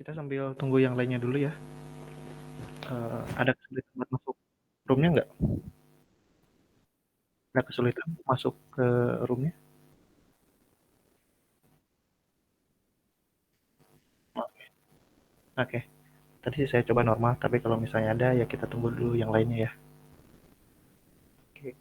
Kita sambil tunggu yang lainnya dulu ya. Ada kesulitan buat masuk room-nya nggak? Ada kesulitan masuk ke room-nya? Oke. Tadi sih saya coba normal, tapi kalau misalnya ada ya kita tunggu dulu yang lainnya ya. Oke.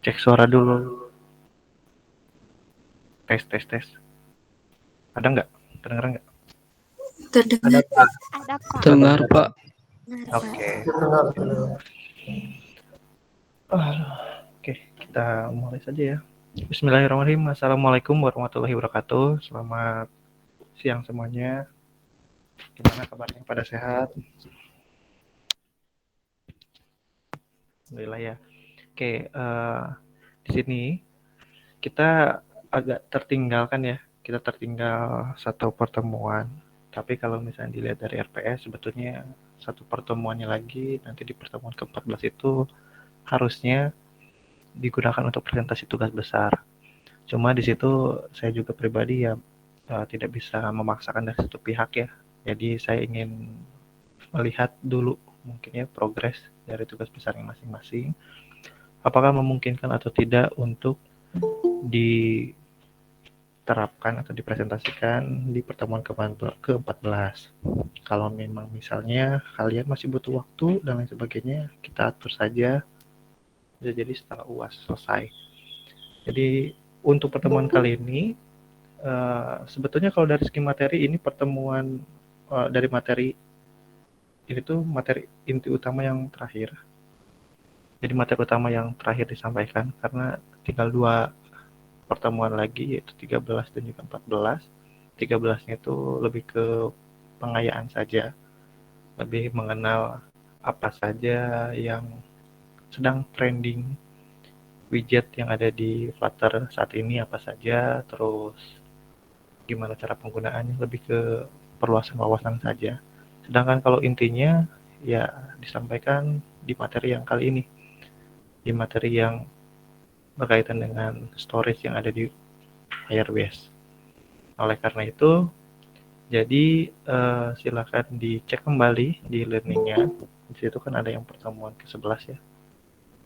Cek suara dulu. Tes. Ada nggak? Kedengeran nggak? Terdengar. Ada Pak. Dengar, Pak. Dengar, Pak. Oke. Oke, kita mulai saja ya. Bismillahirrahmanirrahim. Assalamualaikum warahmatullahi wabarakatuh. Selamat siang semuanya. Gimana kabarnya? Pada sehat? Alhamdulillah ya. Oke, di sini kita agak tertinggalkan ya. Kita tertinggal satu pertemuan. Tapi kalau misalnya dilihat dari RPS, sebetulnya satu pertemuannya lagi, nanti di pertemuan ke-14 itu harusnya digunakan untuk presentasi tugas besar. Cuma di situ saya juga pribadi ya tidak bisa memaksakan dari satu pihak ya. Jadi saya ingin melihat dulu mungkin ya progres dari tugas besarnya masing-masing. Apakah memungkinkan atau tidak untuk diterapkan atau dipresentasikan di pertemuan ke-14. Kalau memang misalnya kalian masih butuh waktu dan lain sebagainya, kita atur saja. Bisa jadi setelah UAS selesai. Jadi untuk pertemuan kali ini, sebetulnya kalau dari segi materi ini pertemuan dari materi ini tuh materi inti utama yang terakhir. Jadi materi utama yang terakhir disampaikan karena tinggal 2 pertemuan lagi yaitu 13 dan juga 14. 13-nya itu lebih ke pengayaan saja, lebih mengenal apa saja yang sedang trending widget yang ada di Flutter saat ini apa saja, terus gimana cara penggunaannya, lebih ke perluasan wawasan saja. Sedangkan kalau intinya ya disampaikan di materi yang kali ini, di materi yang berkaitan dengan storage yang ada di Firebase. Oleh karena itu, jadi silakan dicek kembali di learning-nya. Di situ kan ada yang pertemuan ke-11 ya.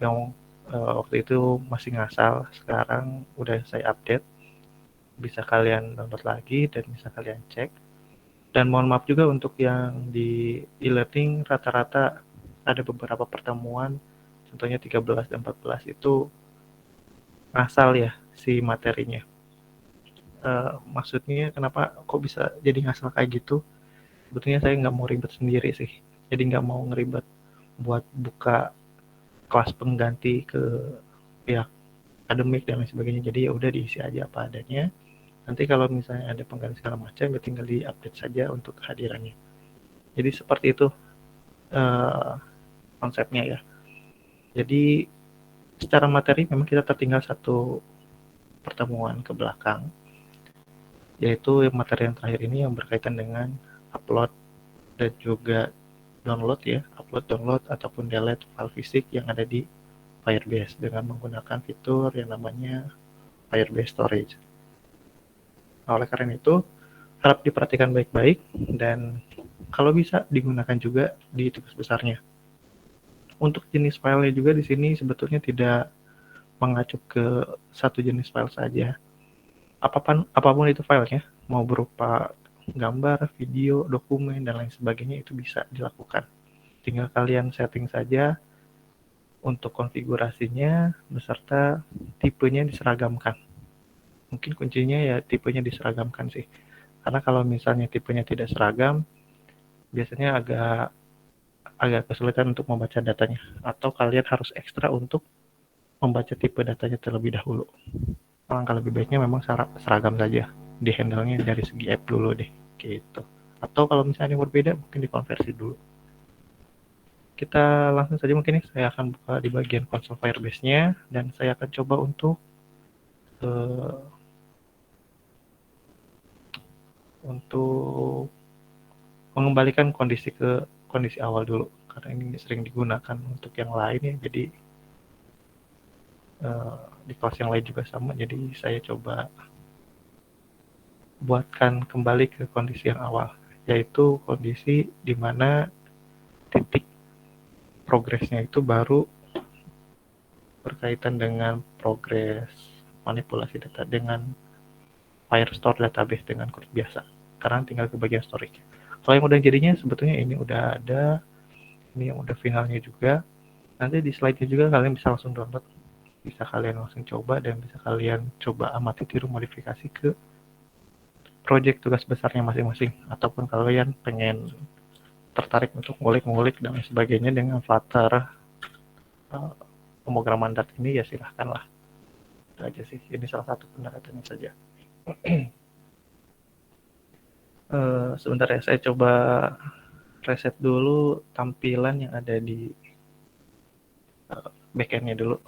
Yang waktu itu masih ngasal, sekarang udah saya update. Bisa kalian download lagi dan bisa kalian cek. Dan mohon maaf juga untuk yang di e-learning rata-rata ada beberapa pertemuan, contohnya 13 dan 14 itu ngasal ya si materinya. Maksudnya kenapa kok bisa jadi ngasal kayak gitu? Sebetulnya saya nggak mau ribet sendiri sih. Jadi nggak mau ngeribet buat buka kelas pengganti ke pihak akademik dan lain sebagainya. Jadi ya udah diisi aja apa adanya. Nanti kalau misalnya ada pengganti segala macam, ya tinggal di-update saja untuk kehadirannya. Jadi seperti itu konsepnya ya. Jadi secara materi memang kita tertinggal satu pertemuan ke belakang, yaitu materi yang terakhir ini yang berkaitan dengan upload dan juga download ya, upload, download, ataupun delete file fisik yang ada di Firebase dengan menggunakan fitur yang namanya Firebase Storage. Nah, oleh karena itu, harap diperhatikan baik-baik dan kalau bisa digunakan juga di tugas besarnya. Untuk jenis filenya juga di sini sebetulnya tidak mengacu ke satu jenis file saja. Apapun itu filenya, mau berupa gambar, video, dokumen, dan lain sebagainya itu bisa dilakukan. Tinggal kalian setting saja untuk konfigurasinya beserta tipenya diseragamkan. Mungkin kuncinya ya tipenya diseragamkan sih. Karena kalau misalnya tipenya tidak seragam, biasanya agak kesulitan untuk membaca datanya. Atau kalian harus ekstra untuk membaca tipe datanya terlebih dahulu. Alangkah lebih baiknya memang seragam saja. Di handle-nya dari segi app dulu deh. Gitu. Atau kalau misalnya yang berbeda, mungkin dikonversi dulu. Kita langsung saja mungkin saya akan buka di bagian konsol Firebase-nya. Dan saya akan coba untuk mengembalikan kondisi ke kondisi awal dulu karena ini sering digunakan untuk yang lain ya, jadi di kelas yang lain juga sama, jadi saya coba buatkan kembali ke kondisi yang awal, yaitu kondisi di mana titik progresnya itu baru berkaitan dengan progres manipulasi data dengan Firestore database dengan CRUD biasa. Sekarang tinggal ke bagian storage. Kalau yang udah jadinya sebetulnya ini udah ada, ini yang udah finalnya juga. Nanti di slide-nya juga kalian bisa langsung download bisa kalian langsung coba dan bisa kalian coba amati tiru modifikasi ke project tugas besarnya masing-masing, ataupun kalian pengen tertarik untuk ngulik-ngulik dan sebagainya dengan Flutter pemrograman dat ini, ya silahkan lah. Itu aja sih, ini salah satu pendekatannya saja. Sebentar ya, saya coba reset dulu tampilan yang ada di backend-nya dulu.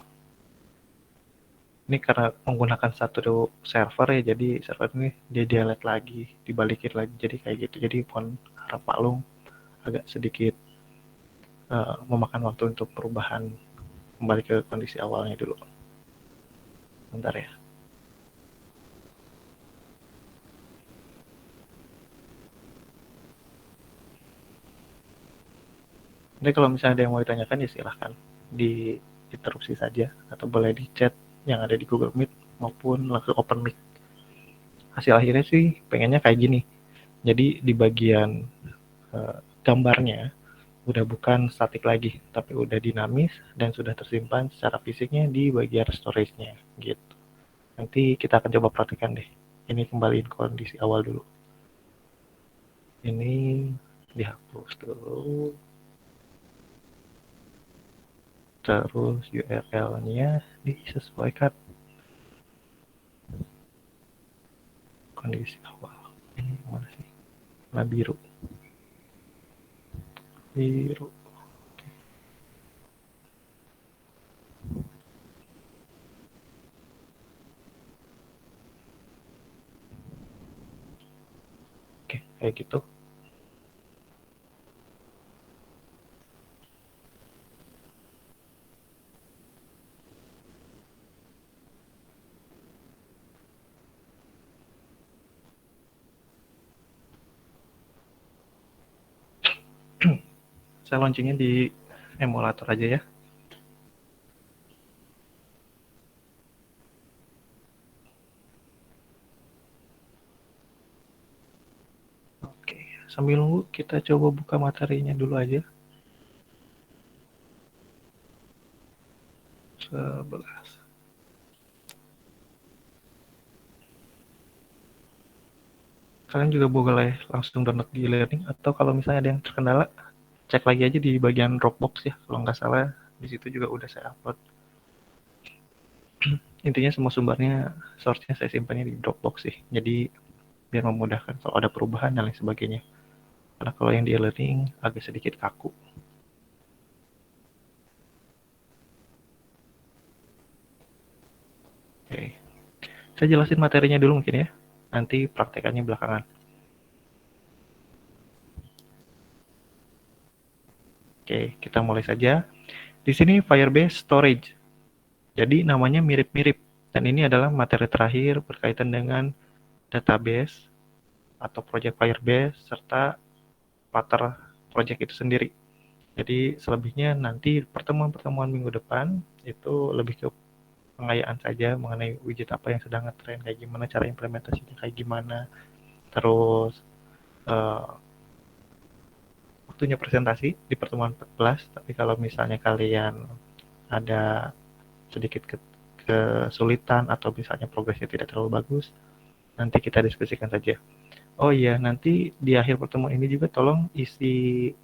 Ini karena menggunakan satu server ya, jadi server ini dia delete lagi, dibalikin lagi, jadi kayak gitu. Jadi mohon harap maklum, agak sedikit memakan waktu untuk perubahan kembali ke kondisi awalnya dulu. Bentar ya. Jadi kalau misalnya ada yang mau ditanyakan ya silahkan diinterupsi saja, atau boleh di chat yang ada di Google Meet maupun langsung open mic. Hasil akhirnya sih pengennya kayak gini. Jadi di bagian gambarnya udah bukan statik lagi, tapi udah dinamis dan sudah tersimpan secara fisiknya di bagian storage-nya gitu. Nanti kita akan coba praktikkan deh. Ini kembaliin kondisi awal dulu. Ini dihapus dulu. Terus URL-nya disesuaikan kondisi awal. Ini mana sih? Nah, biru. Oke, kayak gitu. Saya launchingnya di emulator aja ya. Oke, sambil nunggu kita coba buka materinya dulu aja. 11. Kalian juga boleh langsung download di e-learning, atau kalau misalnya ada yang terkendala, cek lagi aja di bagian Dropbox ya. Kalau nggak salah, di situ juga udah saya upload. Intinya semua sumbernya, source-nya saya simpannya di Dropbox sih. Jadi biar memudahkan kalau ada perubahan dan lain sebagainya. Karena kalau yang di e-learning agak sedikit kaku. Oke. Saya jelasin materinya dulu mungkin ya. Nanti praktekannya belakangan. Oke, kita mulai saja. Di sini Firebase Storage. Jadi namanya mirip-mirip. Dan ini adalah materi terakhir berkaitan dengan database atau project Firebase serta Flutter project itu sendiri. Jadi selebihnya nanti pertemuan-pertemuan minggu depan itu lebih ke pengayaan saja mengenai widget apa yang sedang ngetrend, kayak gimana cara implementasinya, kayak gimana. Terus waktunya presentasi di pertemuan 14, tapi kalau misalnya kalian ada sedikit kesulitan atau misalnya progresnya tidak terlalu bagus, nanti kita diskusikan saja. Oh iya, nanti di akhir pertemuan ini juga tolong isi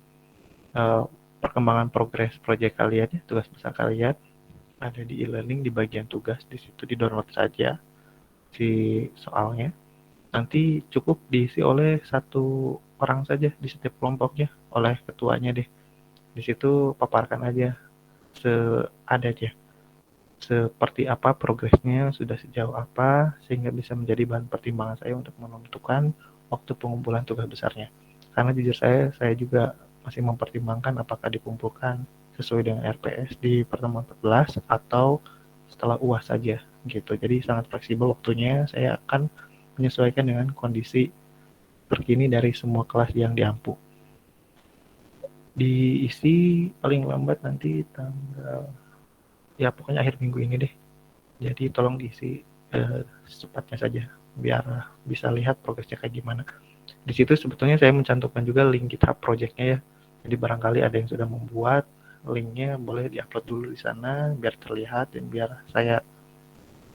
perkembangan progres proyek kalian ya, tugas besar kalian ada di e-learning di bagian tugas, di situ di-download saja si soalnya. Nanti cukup diisi oleh satu orang saja di setiap kelompoknya, oleh ketuanya deh. Di situ paparkan aja seadanya, seperti apa progresnya, sudah sejauh apa, sehingga bisa menjadi bahan pertimbangan saya untuk menentukan waktu pengumpulan tugas besarnya. Karena jujur saya juga masih mempertimbangkan apakah dikumpulkan sesuai dengan RPS di pertemuan 14 atau setelah UAS saja gitu. Jadi sangat fleksibel waktunya, saya akan menyesuaikan dengan kondisi terkini dari semua kelas yang diampu. Diisi paling lambat nanti tanggal, ya pokoknya akhir minggu ini deh. Jadi tolong diisi secepatnya saja biar bisa lihat progresnya kayak gimana. Di situ sebetulnya saya mencantumkan juga link GitHub project-nya ya. Jadi barangkali ada yang sudah membuat linknya boleh diupload dulu di sana biar terlihat dan biar saya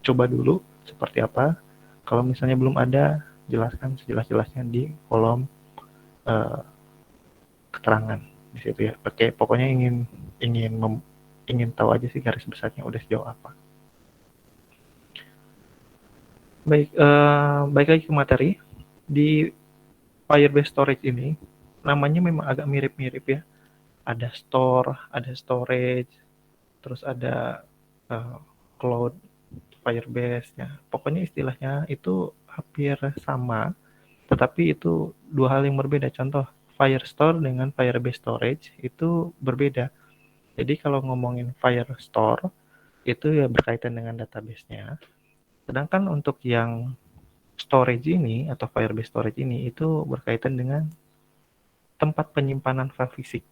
coba dulu seperti apa. Kalau misalnya belum ada, jelaskan sejelas-jelasnya di kolom keterangan di situ ya. Oke, pokoknya ingin tahu aja sih garis besarnya udah sejauh apa. Baik, baik lagi ke materi. Di Firebase Storage ini namanya memang agak mirip-mirip ya. Ada store, ada storage, terus ada cloud Firebase ya. Pokoknya istilahnya itu hampir sama, tetapi itu dua hal yang berbeda. Contoh, Firestore dengan Firebase Storage itu berbeda. Jadi kalau ngomongin Firestore itu ya berkaitan dengan database-nya. Sedangkan untuk yang storage ini atau Firebase Storage ini itu berkaitan dengan tempat penyimpanan file fisik.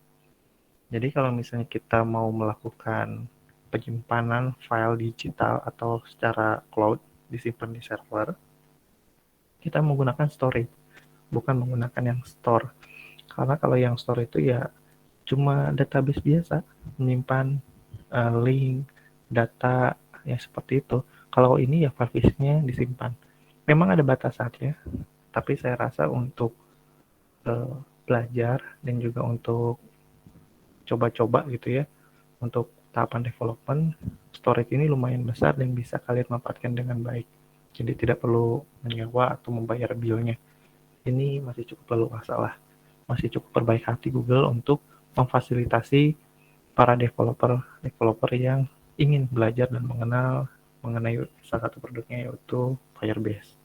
Jadi kalau misalnya kita mau melakukan penyimpanan file digital atau secara cloud disimpan di server, kita menggunakan storage, bukan menggunakan yang store. Karena kalau yang store itu ya cuma database biasa, menyimpan link, data, ya seperti itu. Kalau ini ya file fisiknya disimpan. Memang ada batasannya, tapi saya rasa untuk belajar dan juga untuk coba-coba gitu ya, untuk tahapan development, storage ini lumayan besar dan bisa kalian manfaatkan dengan baik. Jadi tidak perlu menyewa atau membayar bill-nya. Ini masih cukup leluasa lah. Masih cukup berbaik hati Google untuk memfasilitasi para developer yang ingin belajar dan mengenal mengenai salah satu produknya yaitu Firebase.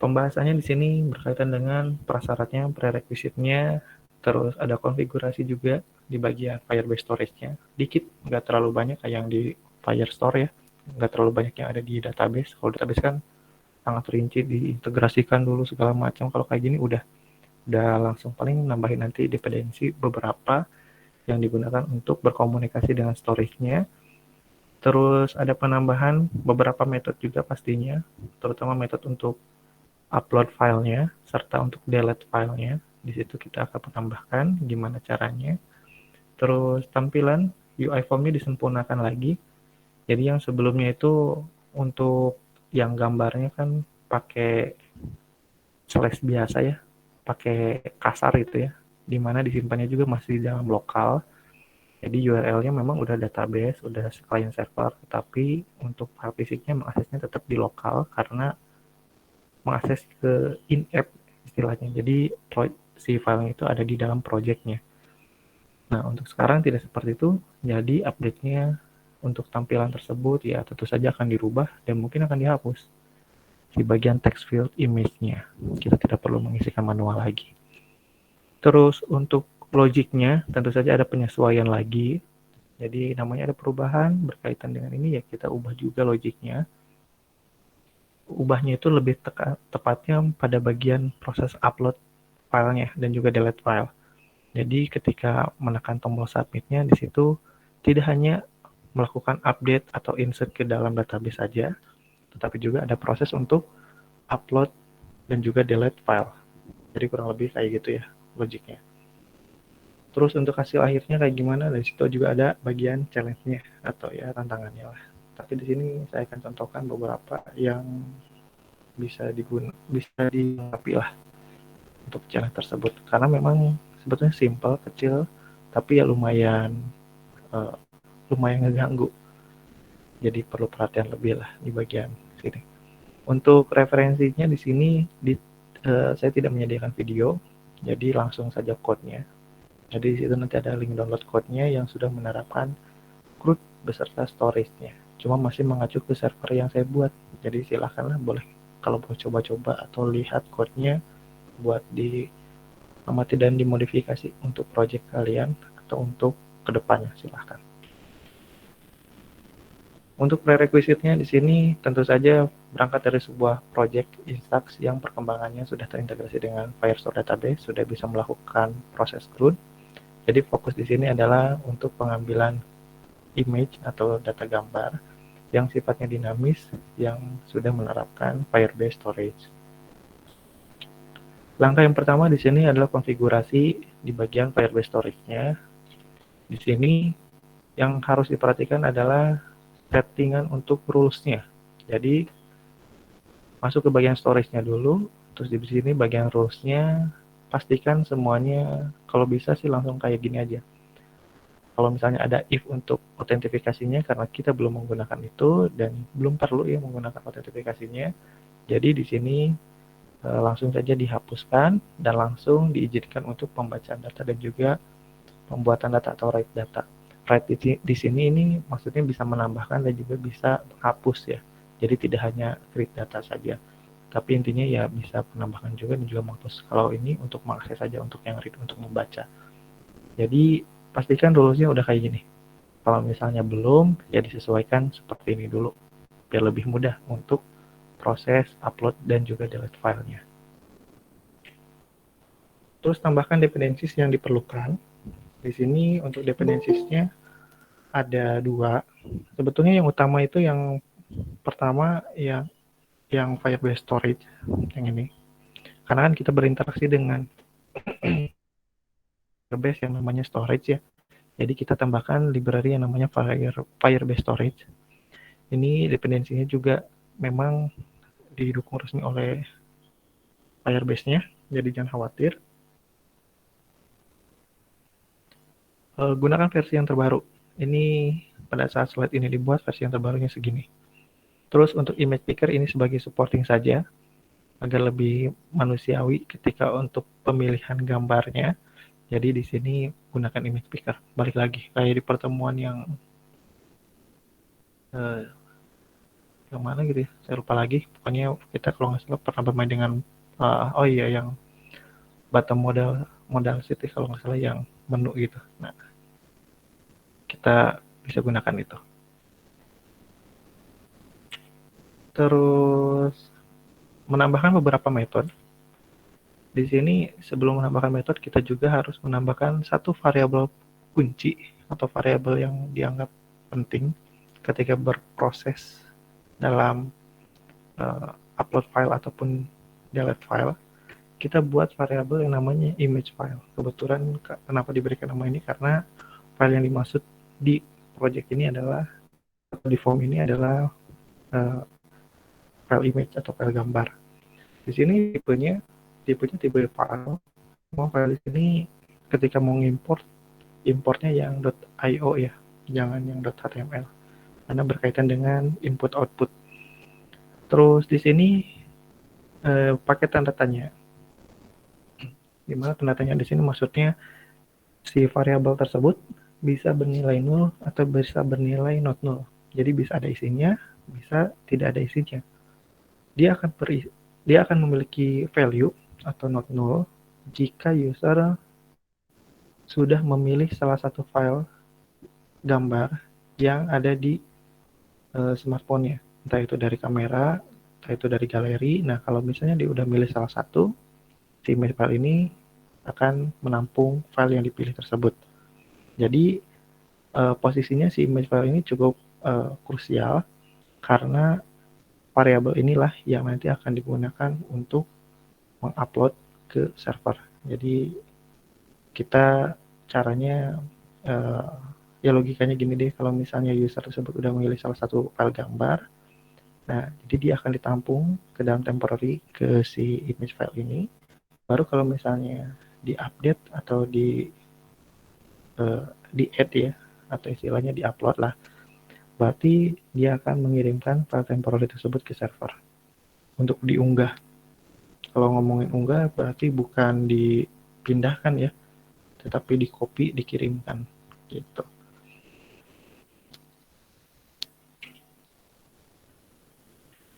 Pembahasannya di sini berkaitan dengan prasyaratnya, prerequisite-nya, terus ada konfigurasi juga di bagian Firebase Storage-nya. Dikit, nggak terlalu banyak kayak yang di Firestore ya, nggak terlalu banyak yang ada di database. Kalau database kan sangat rinci, diintegrasikan dulu segala macam. Kalau kayak gini udah langsung paling nambahin nanti dependensi beberapa yang digunakan untuk berkomunikasi dengan storage-nya. Terus ada penambahan beberapa metode juga pastinya, terutama metode untuk upload filenya serta untuk delete filenya. Di situ kita akan menambahkan gimana caranya. Terus tampilan UI formnya disempurnakan lagi. Jadi yang sebelumnya itu untuk yang gambarnya kan pakai slash biasa ya, pakai kasar gitu ya, dimana disimpannya juga masih di dalam lokal. Jadi URL-nya memang udah database, udah client server, tapi untuk file fisiknya mengaksesnya tetap di lokal karena mengakses ke in-app istilahnya. Jadi si filenya itu ada di dalam project-nya. Nah, untuk sekarang tidak seperti itu. Jadi update-nya untuk tampilan tersebut ya tentu saja akan dirubah dan mungkin akan dihapus di bagian text field image-nya. Kita tidak perlu mengisikan manual lagi. Terus untuk logiknya tentu saja ada penyesuaian lagi. Jadi namanya ada perubahan berkaitan dengan ini ya kita ubah juga logiknya. Ubahnya itu lebih tepatnya pada bagian proses upload filenya dan juga delete file. Jadi ketika menekan tombol submitnya di situ tidak hanya melakukan update atau insert ke dalam database saja, tetapi juga ada proses untuk upload dan juga delete file. Jadi kurang lebih kayak gitu ya logiknya. Terus untuk hasil akhirnya kayak gimana? Dari situ juga ada bagian challenge-nya atau ya tantangannya lah. Tapi di sini saya akan contohkan beberapa yang bisa dilengkapi lah untuk challenge tersebut. Karena memang sebetulnya simple, kecil, tapi ya lumayan ngeganggu. Jadi perlu perhatian lebih lah di bagian sini. Untuk referensinya di sini saya tidak menyediakan video, jadi langsung saja code-nya. Jadi di situ nanti ada link download code-nya yang sudah menerapkan CRUD beserta storage-nya. Cuma masih mengacu ke server yang saya buat. Jadi silakanlah boleh kalau mau coba-coba atau lihat code-nya buat diamati dan dimodifikasi untuk project kalian atau untuk kedepannya silahkan. Untuk prerequisite-nya di sini tentu saja berangkat dari sebuah project Instax yang perkembangannya sudah terintegrasi dengan Firestore Database, sudah bisa melakukan proses CRUD. Jadi fokus di sini adalah untuk pengambilan image atau data gambar yang sifatnya dinamis yang sudah menerapkan Firebase Storage. Langkah yang pertama di sini adalah konfigurasi di bagian Firebase Storage-nya. Di sini yang harus diperhatikan adalah settingan untuk rules-nya. Jadi masuk ke bagian storage-nya dulu, terus di sini bagian rules-nya pastikan semuanya kalau bisa sih langsung kayak gini aja. Kalau misalnya ada if untuk autentifikasinya karena kita belum menggunakan itu dan belum perlu ya menggunakan autentifikasinya. Jadi di sini langsung saja dihapuskan dan langsung diizinkan untuk pembacaan data dan juga pembuatan data atau write data. Write di sini ini maksudnya bisa menambahkan dan juga bisa menghapus ya. Jadi tidak hanya create data saja. Tapi intinya ya bisa menambahkan juga dan juga menghapus. Kalau ini untuk mengakses saja untuk yang read, untuk membaca. Jadi pastikan rules-nya udah kayak gini. Kalau misalnya belum, ya disesuaikan seperti ini dulu. Biar lebih mudah untuk proses upload dan juga delete filenya. Terus tambahkan dependencies yang diperlukan. Di sini untuk dependencies-nya ada 2. Sebetulnya yang utama itu yang pertama yang Firebase Storage yang ini. Karena kan kita berinteraksi dengan Firebase yang namanya storage ya. Jadi kita tambahkan library yang namanya Firebase Storage. Ini dependensinya juga memang didukung resmi oleh Firebase-nya, jadi jangan khawatir. Gunakan versi yang terbaru. Ini pada saat slide ini dibuat versi yang terbarunya segini. Terus untuk image picker ini sebagai supporting saja agar lebih manusiawi ketika untuk pemilihan gambarnya. Jadi di sini gunakan image picker. Balik lagi kayak di pertemuan yang mana gitu ya, saya lupa lagi. Pokoknya kita kalau nggak salah pernah bermain dengan yang bottom modal city kalau nggak salah yang menu gitu. Nah, kita bisa gunakan itu. Terus menambahkan beberapa metode. Di sini sebelum menambahkan metode kita juga harus menambahkan satu variabel kunci atau variabel yang dianggap penting ketika berproses dalam upload file ataupun delete file. Kita buat variabel yang namanya image file. Kebetulan kenapa diberikan nama ini karena file yang dimaksud di project ini adalah di form ini adalah file image atau file gambar. Di sini tipenya tipe file. Mau file ini ketika mau importnya yang .io ya, jangan yang .html. Karena berkaitan dengan input output. Terus di sini pakai tanda tanya. Dimana tanda tanya di sini maksudnya si variabel tersebut bisa bernilai nol atau bisa bernilai not null. Jadi bisa ada isinya, bisa tidak ada isinya. Dia akan memiliki value atau not null jika user sudah memilih salah satu file gambar yang ada di smartphone-nya. Entah itu dari kamera, entah itu dari galeri. Nah, kalau misalnya dia udah milih salah satu, si image file ini akan menampung file yang dipilih tersebut. Jadi posisinya si image file ini cukup krusial karena variabel inilah yang nanti akan digunakan untuk mengupload ke server. Jadi kita caranya ya logikanya gini deh, kalau misalnya user tersebut udah memilih salah satu file gambar, nah jadi dia akan ditampung ke dalam temporary ke si image file ini. Baru kalau misalnya di-update atau di-add ya, atau istilahnya di-upload lah, berarti dia akan mengirimkan file temporary tersebut ke server untuk diunggah. Kalau ngomongin unggah berarti bukan dipindahkan ya, tetapi di-copy, dikirimkan gitu.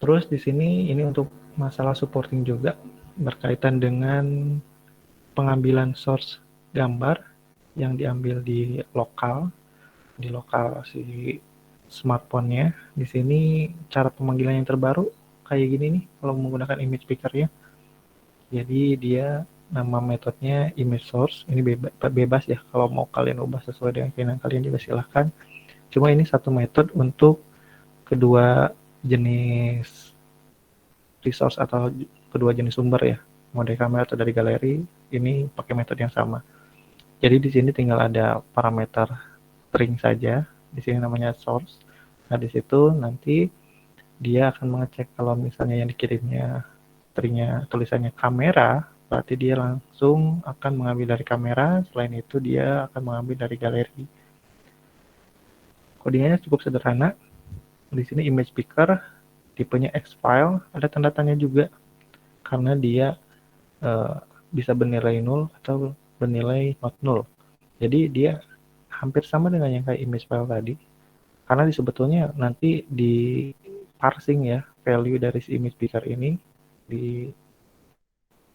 Terus di sini ini untuk masalah supporting juga berkaitan dengan pengambilan source gambar yang diambil di lokal si smartphone-nya. Di sini cara pemanggilan yang terbaru kayak gini nih kalau menggunakan image picker ya. Jadi dia nama metodenya image source. Ini bebas ya, kalau mau kalian ubah sesuai dengan keinginan kalian juga silahkan. Cuma ini satu metode untuk kedua jenis resource atau kedua jenis sumber ya, mau dari kamera atau dari galeri, ini pakai metode yang sama. Jadi di sini tinggal ada parameter string saja. Di sini namanya source. Nah, di situ nanti dia akan mengecek kalau misalnya yang dikirimnya stringnya tulisannya kamera, berarti dia langsung akan mengambil dari kamera. Selain itu dia akan mengambil dari galeri. Codingannya cukup sederhana. Di sini image picker, tipenya X file, ada tanda tanya juga karena dia eh, bisa bernilai null atau bernilai not null. Jadi dia hampir sama dengan yang kayak image file tadi. Karena sebetulnya nanti di parsing ya value dari si image picker ini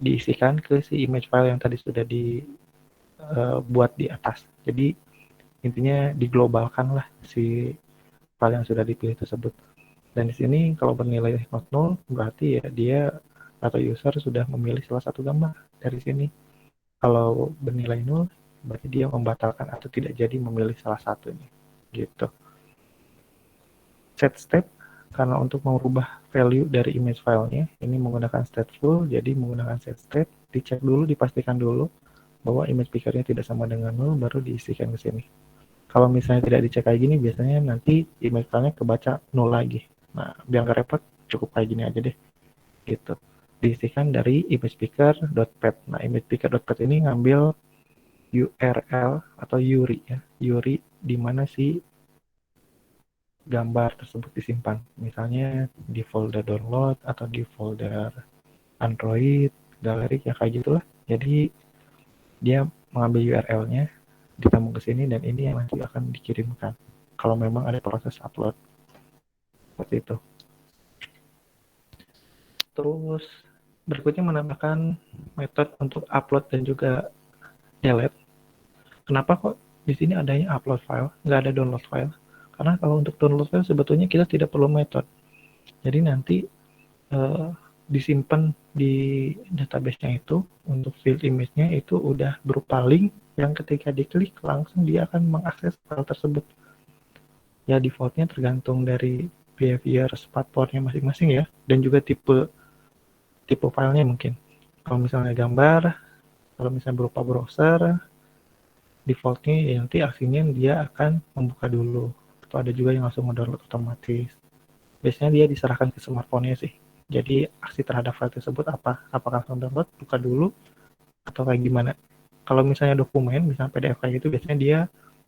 diisikan ke si image file yang tadi sudah dibuat di atas. Jadi intinya diglobalkan lah si file yang sudah dipilih tersebut. Dan di sini kalau bernilai not null berarti ya dia atau user sudah memilih salah satu gambar dari sini. Kalau bernilai null berarti dia membatalkan atau tidak jadi memilih salah satunya. Gitu. Set step karena untuk merubah value dari image filenya ini menggunakan stateful, jadi menggunakan set step, dicek dulu, dipastikan dulu bahwa image pickernya tidak sama dengan null, baru diisikan ke sini. Kalau misalnya tidak dicek kayak gini, biasanya nanti image filenya kebaca null lagi. Nah, biar nggak repot, cukup kayak gini aja deh. Gitu. Diisikan dari imagepicker.pet. Nah, imagepicker.pet ini ngambil URL atau URI ya. URI di mana si gambar tersebut disimpan. Misalnya di folder download atau di folder Android, galeri, ya kayak gitulah. Jadi dia mengambil URL-nya, ditambah ke sini, dan ini yang nanti akan dikirimkan. Kalau memang ada proses upload. Seperti itu. Terus berikutnya menambahkan metode untuk upload dan juga delete. Kenapa kok di sini adanya upload file, nggak ada download file? Karena kalau untuk download file sebetulnya kita tidak perlu metode. Jadi nanti disimpan di database-nya itu untuk field image-nya itu udah berupa link yang ketika diklik langsung dia akan mengakses file tersebut. Ya defaultnya tergantung dari behavior platformnya masing-masing ya, dan juga tipe filenya mungkin. Kalau misalnya gambar, kalau misalnya berupa browser, defaultnya ya nanti aksinya dia akan membuka dulu. Atau ada juga yang langsung mendownload otomatis. Biasanya dia diserahkan ke smartphone-nya sih. Jadi aksi terhadap file tersebut apa? Apakah langsung download, buka dulu, atau kayak gimana? Kalau misalnya dokumen, misalnya PDF kayak gitu, biasanya dia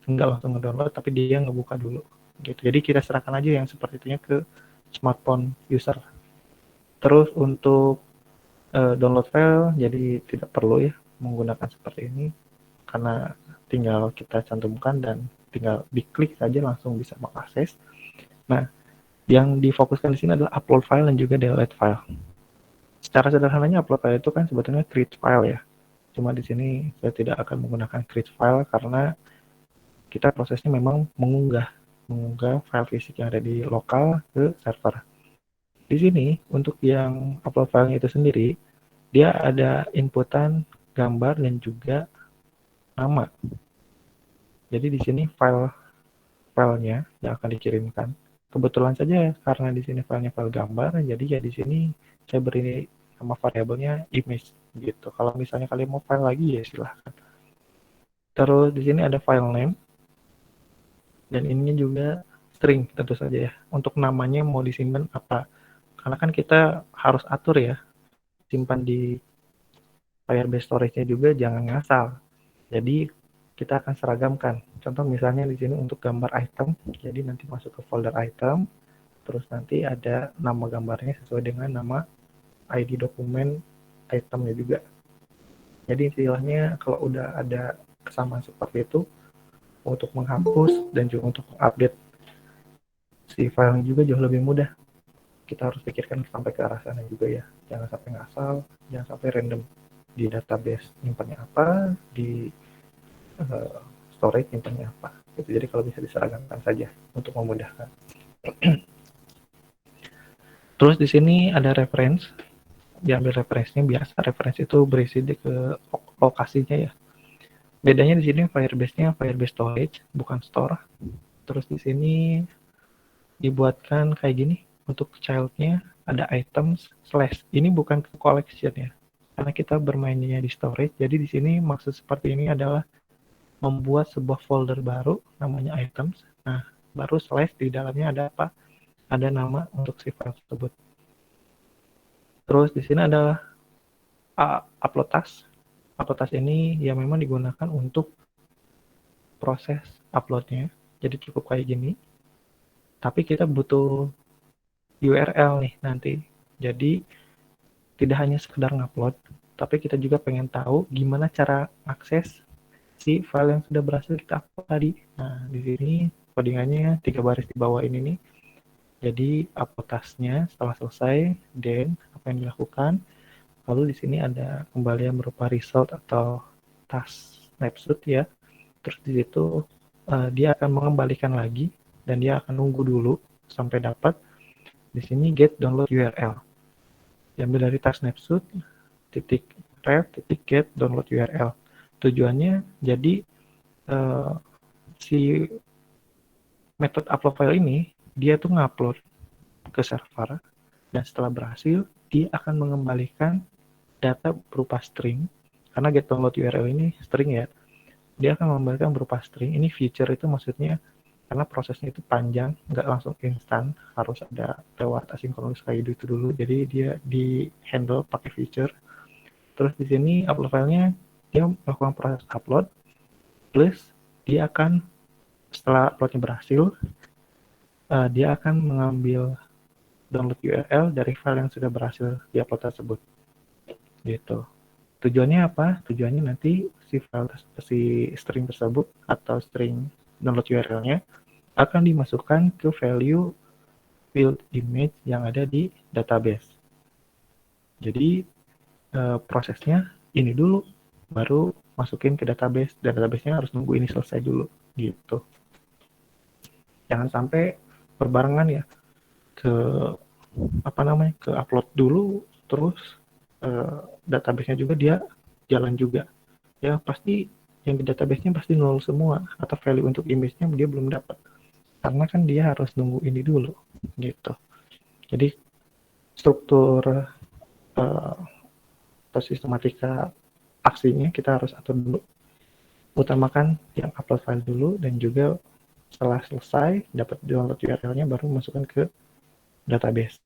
nggak langsung ngedownload, tapi dia ngebuka dulu. Gitu. Jadi kita serahkan aja yang seperti itunya ke smartphone user. Terus untuk download file, jadi tidak perlu ya menggunakan seperti ini, karena tinggal kita cantumkan dan tinggal diklik saja langsung bisa mengakses. Nah, yang difokuskan di sini adalah upload file dan juga delete file. Secara sederhananya upload file itu kan sebetulnya create file ya. Cuma di sini saya tidak akan menggunakan create file karena kita prosesnya memang mengunggah file fisik yang ada di lokal ke server. Di sini untuk yang upload file itu sendiri, dia ada inputan gambar dan juga nama. Jadi di sini filenya yang akan dikirimkan. Kebetulan saja karena di sini filenya file gambar, jadi ya di sini saya beri nama variabelnya image gitu. Kalau misalnya kalian mau file lagi ya silahkan. Terus di sini ada file name dan ini juga string tentu saja ya. Untuk namanya mau disimpan apa? Karena kan kita harus atur ya, simpan di Firebase storage-nya juga jangan ngasal. Jadi kita akan seragamkan. Contoh misalnya di sini untuk gambar item, jadi nanti masuk ke folder item, terus nanti ada nama gambarnya sesuai dengan nama ID dokumen itemnya juga. Jadi istilahnya kalau udah ada kesamaan seperti itu, untuk menghapus dan juga untuk update si file juga jauh lebih mudah. Kita harus pikirkan sampai ke arah sana juga ya. Jangan sampai ngasal, jangan sampai random di database nyimpannya apa, di storage nyimpannya apa. Gitu. Jadi kalau bisa diseragamkan saja untuk memudahkan. Terus di sini ada reference, diambil referensinya biasa. Referensi itu berisi ke lokasinya ya. Bedanya di sini Firebase-nya Firebase storage, bukan store. Terus di sini dibuatkan kayak gini. Untuk child-nya ada items slash. Ini bukan collection ya. Karena kita bermainnya di storage. Jadi di sini maksud seperti ini adalah membuat sebuah folder baru namanya items. Nah, baru slash di dalamnya ada apa? Ada nama untuk si file tersebut. Terus di sini ada upload task. Upload task ini ya memang digunakan untuk proses uploadnya. Jadi cukup kayak gini. Tapi kita butuh URL nih nanti. Jadi tidak hanya sekedar ngupload, tapi kita juga pengen tahu gimana cara akses si file yang sudah berhasil kita upload tadi. Nah, di sini codingannya 3 baris di bawah ini nih. Jadi upload tasknya setelah selesai, then apa yang dilakukan? Lalu di sini ada kembalian berupa result atau task snapshot ya. Terus di situ dia akan mengembalikan lagi dan dia akan nunggu dulu sampai dapat di sini get download URL. Diambil dari task snapshot titik ref titik get download URL. Tujuannya jadi si metode upload file ini dia tuh ngupload ke server dan setelah berhasil dia akan mengembalikan data berupa string karena get download URL ini string ya. Dia akan mengembalikan berupa string. Ini feature itu maksudnya karena prosesnya itu panjang, nggak langsung instan, harus ada lewat asynchronous kayak itu dulu. Jadi dia di handle pakai feature. Terus di sini upload filenya dia melakukan proses upload, plus dia akan setelah uploadnya berhasil, dia akan mengambil download URL dari file yang sudah berhasil diupload tersebut. Gitu. Tujuannya apa? Tujuannya nanti si string tersebut atau string download URL-nya akan dimasukkan ke value field image yang ada di database. Jadi prosesnya ini dulu, baru masukin ke database, dan database-nya harus nunggu ini selesai dulu, gitu. Jangan sampai berbarengan ya, ke ke upload dulu, terus database-nya juga dia jalan juga. Ya pasti yang di database-nya pasti nol semua, atau value untuk image-nya dia belum dapat. Karena kan dia harus nunggu ini dulu, gitu. Jadi struktur atau sistematika aksinya kita harus atur dulu. Utamakan yang upload file dulu, dan juga setelah selesai dapat download URL-nya baru masukkan ke database.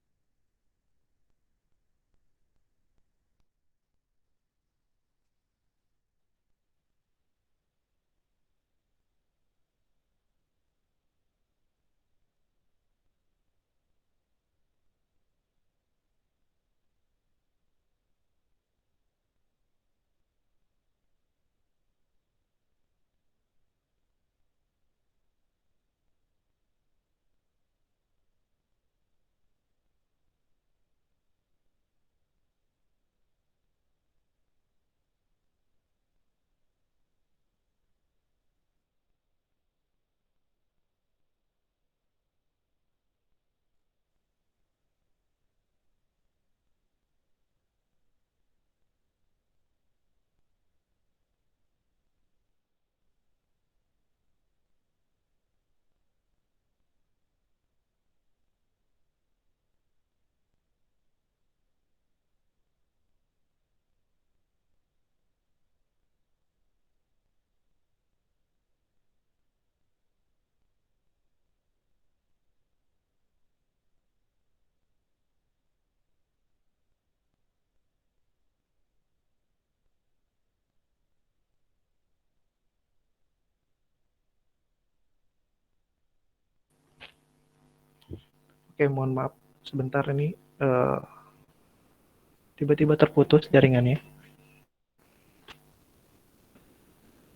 Oke, mohon maaf sebentar ini tiba-tiba terputus jaringannya.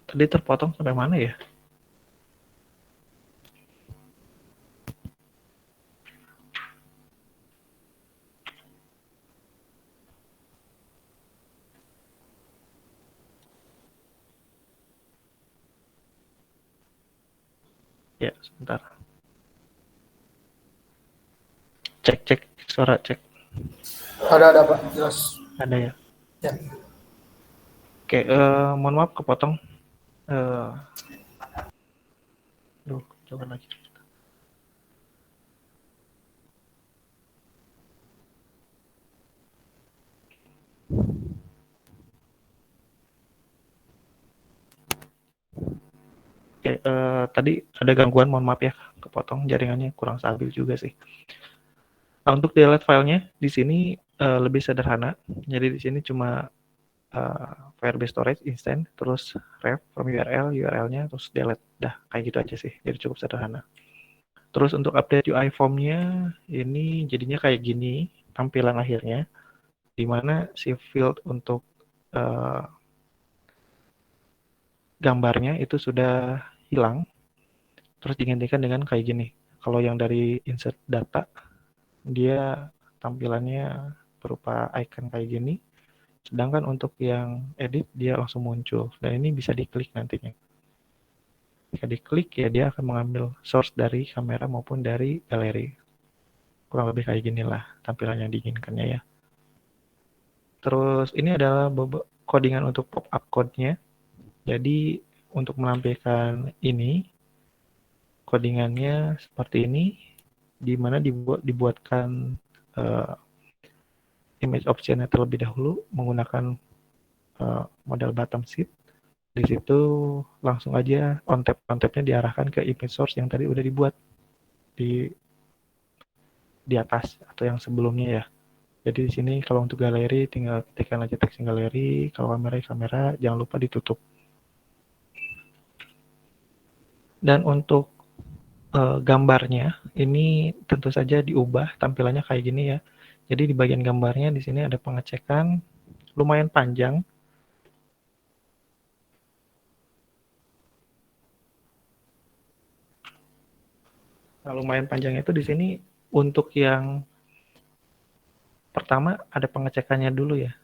Tadi terpotong sampai mana ya? Ya, sebentar. Cek suara, cek. Ada Pak, jelas. Ada ya? Ya. Oke, mohon maaf kepotong. Coba lagi. Oke, tadi ada gangguan, mohon maaf ya, kepotong jaringannya kurang stabil juga sih. Nah, untuk delete filenya di sini lebih sederhana. Jadi di sini cuma Firebase Storage Instant, terus ref from URL, URL-nya, terus delete. Dah, kayak gitu aja sih. Jadi cukup sederhana. Terus untuk update UI form-nya, ini jadinya kayak gini tampilan akhirnya, di mana si field untuk gambarnya itu sudah hilang, terus digantikan dengan kayak gini. Kalau yang dari insert data, dia tampilannya berupa icon kayak gini, sedangkan untuk yang edit dia langsung muncul, dan ini bisa diklik nantinya. Jika diklik ya dia akan mengambil source dari kamera maupun dari galeri. Kurang lebih kayak gini lah tampilan yang diinginkannya ya. Terus ini adalah codingan untuk pop-up code-nya. Jadi untuk menampilkan ini, codingannya seperti ini, di mana dibuatkan image option-nya terlebih dahulu menggunakan model bottom sheet. Di situ langsung aja on tab-nya diarahkan ke image source yang tadi udah dibuat di atas atau yang sebelumnya ya. Jadi di sini kalau untuk galeri tinggal ketikkan aja teks galeri, kalau kamera jangan lupa ditutup. Dan untuk gambarnya ini tentu saja diubah tampilannya kayak gini ya. Jadi di bagian gambarnya di sini ada pengecekan lumayan panjang. Nah, lumayan panjang itu di sini untuk yang pertama ada pengecekannya dulu ya.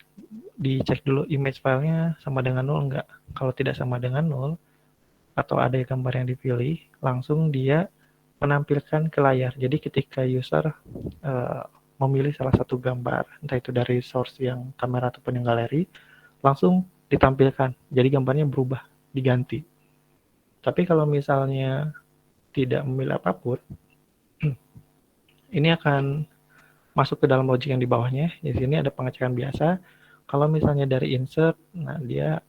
Dicek dulu image filenya sama dengan 0 enggak. Kalau tidak sama dengan 0 atau ada gambar yang dipilih, langsung dia menampilkan ke layar. Jadi ketika user memilih salah satu gambar, entah itu dari source yang kamera ataupun yang galeri, langsung ditampilkan. Jadi gambarnya berubah, diganti. Tapi kalau misalnya tidak memilih apapun, ini akan masuk ke dalam logic yang di bawahnya. Di sini ada pengecekan biasa. Kalau misalnya dari insert, nah dia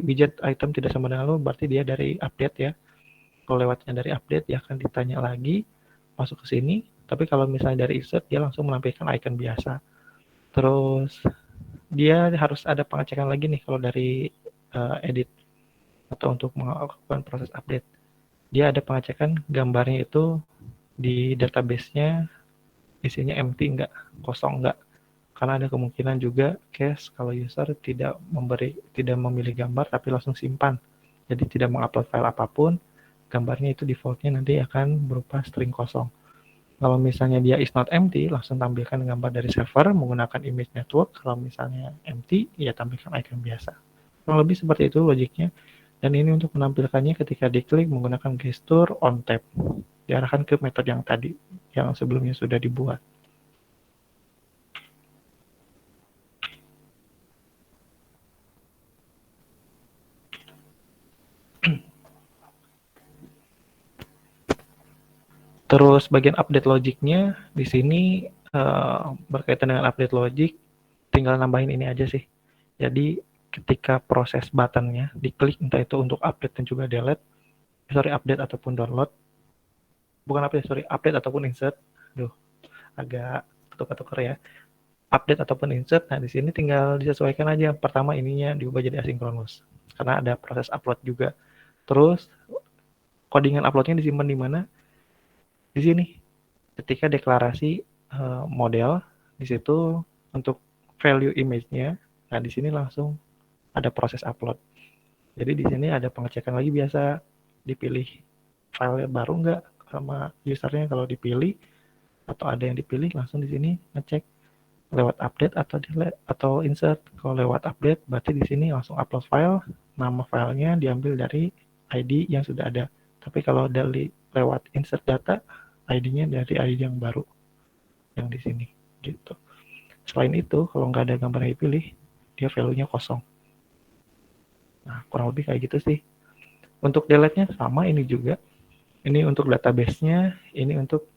widget item tidak sama dengan 0, berarti dia dari update ya. Kalau lewatnya dari update, dia akan ditanya lagi, masuk ke sini. Tapi kalau misalnya dari insert, dia langsung menampilkan icon biasa. Terus dia harus ada pengecekan lagi nih kalau dari edit atau untuk melakukan proses update. Dia ada pengecekan gambarnya itu di database-nya isinya empty enggak, kosong enggak. Karena ada kemungkinan juga case kalau user tidak memilih gambar tapi langsung simpan. Jadi tidak mengupload file apapun, gambarnya itu defaultnya nanti akan berupa string kosong. Kalau misalnya dia is not empty, langsung tampilkan gambar dari server menggunakan image network. Kalau misalnya empty, ya tampilkan icon biasa. Kurang lebih seperti itu logiknya. Dan ini untuk menampilkannya ketika diklik menggunakan gestur on tab. Diarahkan ke metode yang tadi, yang sebelumnya sudah dibuat. Terus bagian update logiknya di sini berkaitan dengan update logic, tinggal nambahin ini aja sih. Jadi ketika proses buttonnya diklik, entah itu untuk update dan juga update ataupun download, update ataupun insert, agak ketukar ya. Update ataupun insert, nah di sini tinggal disesuaikan aja. Pertama ininya diubah jadi asinkronus, karena ada proses upload juga. Terus codingan uploadnya disimpan di mana? Di sini. Ketika deklarasi model, di situ untuk value image-nya, nah di sini langsung ada proses upload. Jadi di sini ada pengecekan lagi biasa, dipilih file baru enggak sama usernya. Kalau dipilih atau ada yang dipilih, langsung di sini ngecek lewat update atau delete atau insert. Kalau lewat update, berarti di sini langsung upload file, nama filenya diambil dari ID yang sudah ada. Tapi kalau dari lewat insert data, ID-nya dari ID yang baru yang di sini gitu. Selain itu, kalau nggak ada gambar yang dipilih, dia value-nya kosong. Nah, kurang lebih kayak gitu sih. Untuk delete-nya sama ini juga. Ini untuk database-nya, ini untuk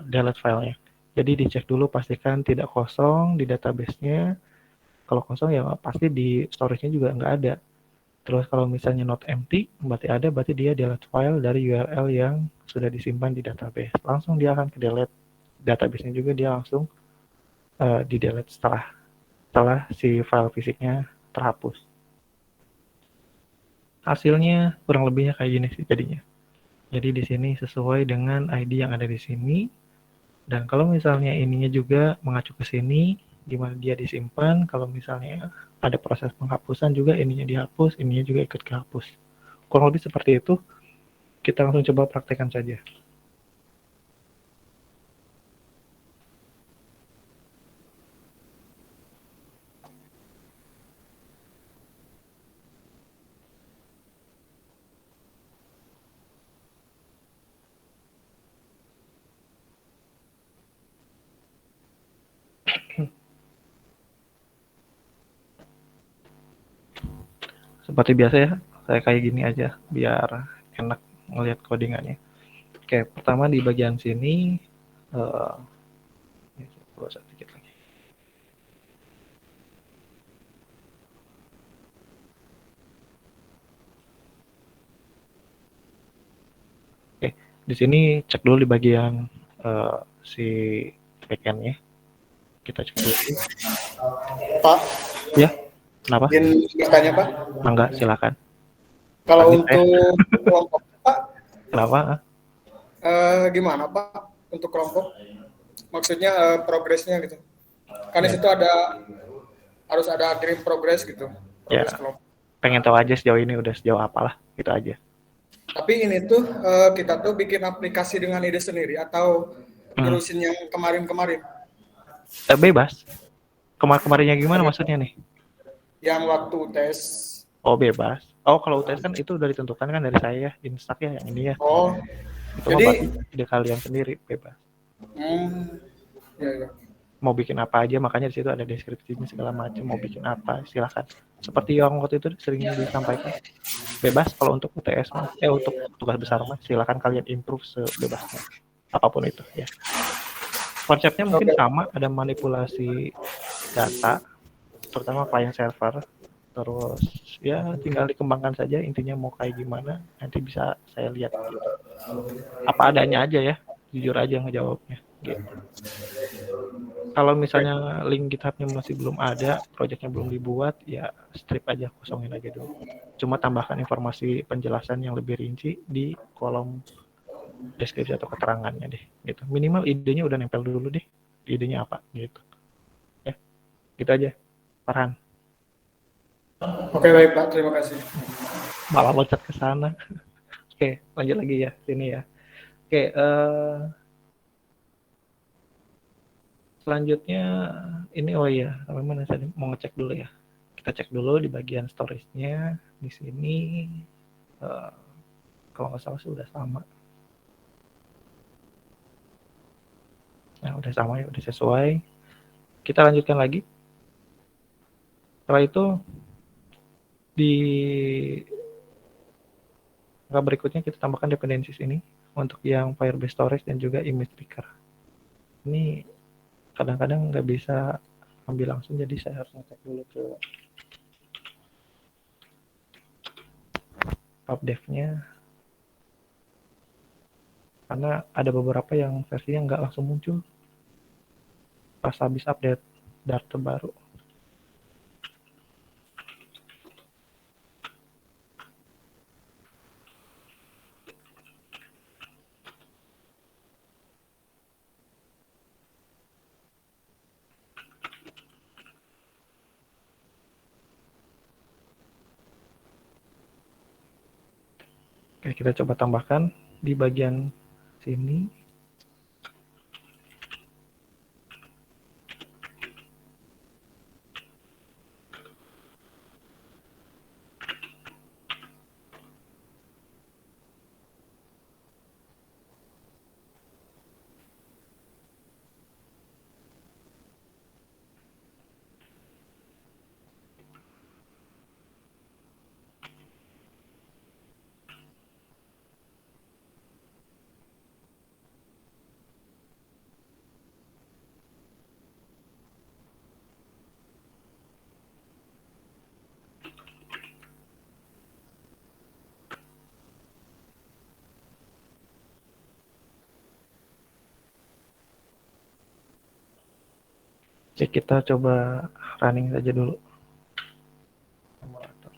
delete file-nya. Jadi dicek dulu, pastikan tidak kosong di database-nya. Kalau kosong ya pasti di storage-nya juga nggak ada. Terus kalau misalnya not empty, berarti dia delete file dari URL yang sudah disimpan di database. Langsung dia akan ke delete database-nya juga, dia langsung di delete setelah si file fisiknya terhapus. Hasilnya kurang lebihnya kayak gini sih jadinya. Jadi di sini sesuai dengan ID yang ada di sini. Dan kalau misalnya ininya juga mengacu ke sini, di mana dia disimpan, kalau misalnya ada proses penghapusan juga ininya dihapus, ininya juga ikut kehapus. Kurang lebih seperti itu. Kita langsung coba praktekkan saja. Seperti biasa ya, saya kayak gini aja biar enak ngelihat codingannya. Oke, pertama di bagian sini eh sedikit lagi. Oke, di sini cek dulu di bagian si backend-nya. Kita cek dulu. Pak, Ya, kenapa? izin bertanya Pak. Enggak, silakan. Kalau Lanjut, untuk kelompok Pak, Kenapa? gimana Pak untuk kelompok? Maksudnya progresnya gitu. Kan di Ya, situ harus ada green progress gitu. ya, Progres kelompok. pengen tahu aja sejauh ini udah sejauh apalah, gitu aja. Tapi ini tuh kita tuh bikin aplikasi dengan ide sendiri atau nerusin yang kemarin-kemarin. Bebas. Kemarin-kemarinnya gimana maksudnya nih? Yang waktu tes. Oh, bebas. Oh, kalau UTS kan itu udah ditentukan kan dari saya, Instak ya, yang ini ya. Oh, Itu mah jadi berarti ide kalian sendiri, bebas. ya, ya. Mau bikin apa aja, makanya di situ ada deskripsinya segala macam. Mau bikin apa, silakan. Seperti yang waktu itu sering disampaikan, bebas kalau untuk UTS mah, untuk tugas besar mah, silakan kalian improve sebebasnya, apapun itu ya. Konsepnya mungkin sama, ada manipulasi data, terutama client server. Terus ya tinggal dikembangkan saja, intinya mau kayak gimana nanti bisa saya lihat gitu. Apa adanya aja ya, jujur aja ngejawabnya gitu. Kalau misalnya link GitHub-nya masih belum ada, projectnya belum dibuat, ya strip aja, kosongin aja dulu. Cuma tambahkan informasi penjelasan yang lebih rinci di kolom deskripsi atau keterangannya deh gitu. Minimal idenya udah nempel dulu deh, idenya apa gitu ya, gitu aja Farhan. Oke baik Pak, terima kasih. Malah loncat ke sana. Oke, lanjut lagi ya sini ya. Oke, selanjutnya ini oh iya, mana saya mau ngecek dulu ya. Kita cek dulu di bagian storage-nya di sini. Kalau nggak salah sih udah sama. Nah, udah sama ya, udah sesuai. Kita lanjutkan lagi. Setelah itu di langkah berikutnya kita tambahkan dependencies ini untuk yang Firebase Storage dan juga image picker. Ini kadang-kadang nggak bisa ambil langsung, jadi saya harus ngecek dulu ke pubdev-nya karena ada beberapa yang versinya nggak langsung muncul pas habis update Dart terbaru. Oke, kita coba tambahkan di bagian sini. Oke, kita coba running saja dulu simulator.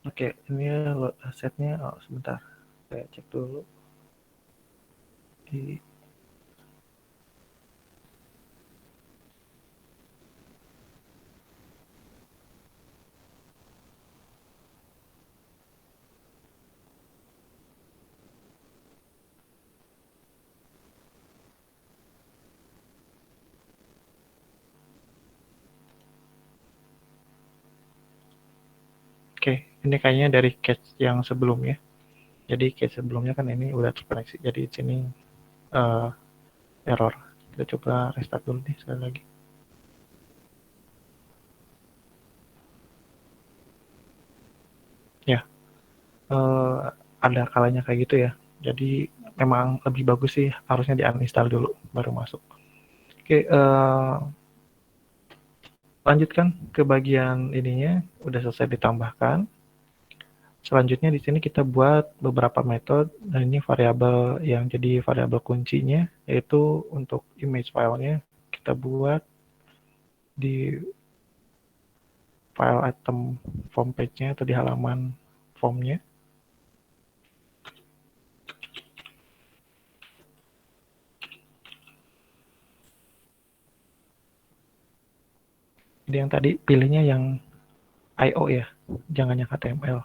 Oke, ini load asetnya. Oh, sebentar. Saya cek dulu di Oke, ini kayaknya dari cache yang sebelumnya. Jadi cache sebelumnya kan ini udah terkoneksi. Jadi di sini error. Kita coba restart dulu nih sekali lagi. Ya, ada kalanya kayak gitu ya. Jadi memang lebih bagus sih harusnya di uninstall dulu baru masuk. Oke, lanjutkan ke bagian ininya. Udah selesai ditambahkan. Selanjutnya di sini kita buat beberapa metode dan ini variabel yang jadi variabel kuncinya yaitu untuk image filenya kita buat di file item form page-nya atau di halaman formnya. Jadi yang tadi pilihnya yang IO ya, jangan yang HTML.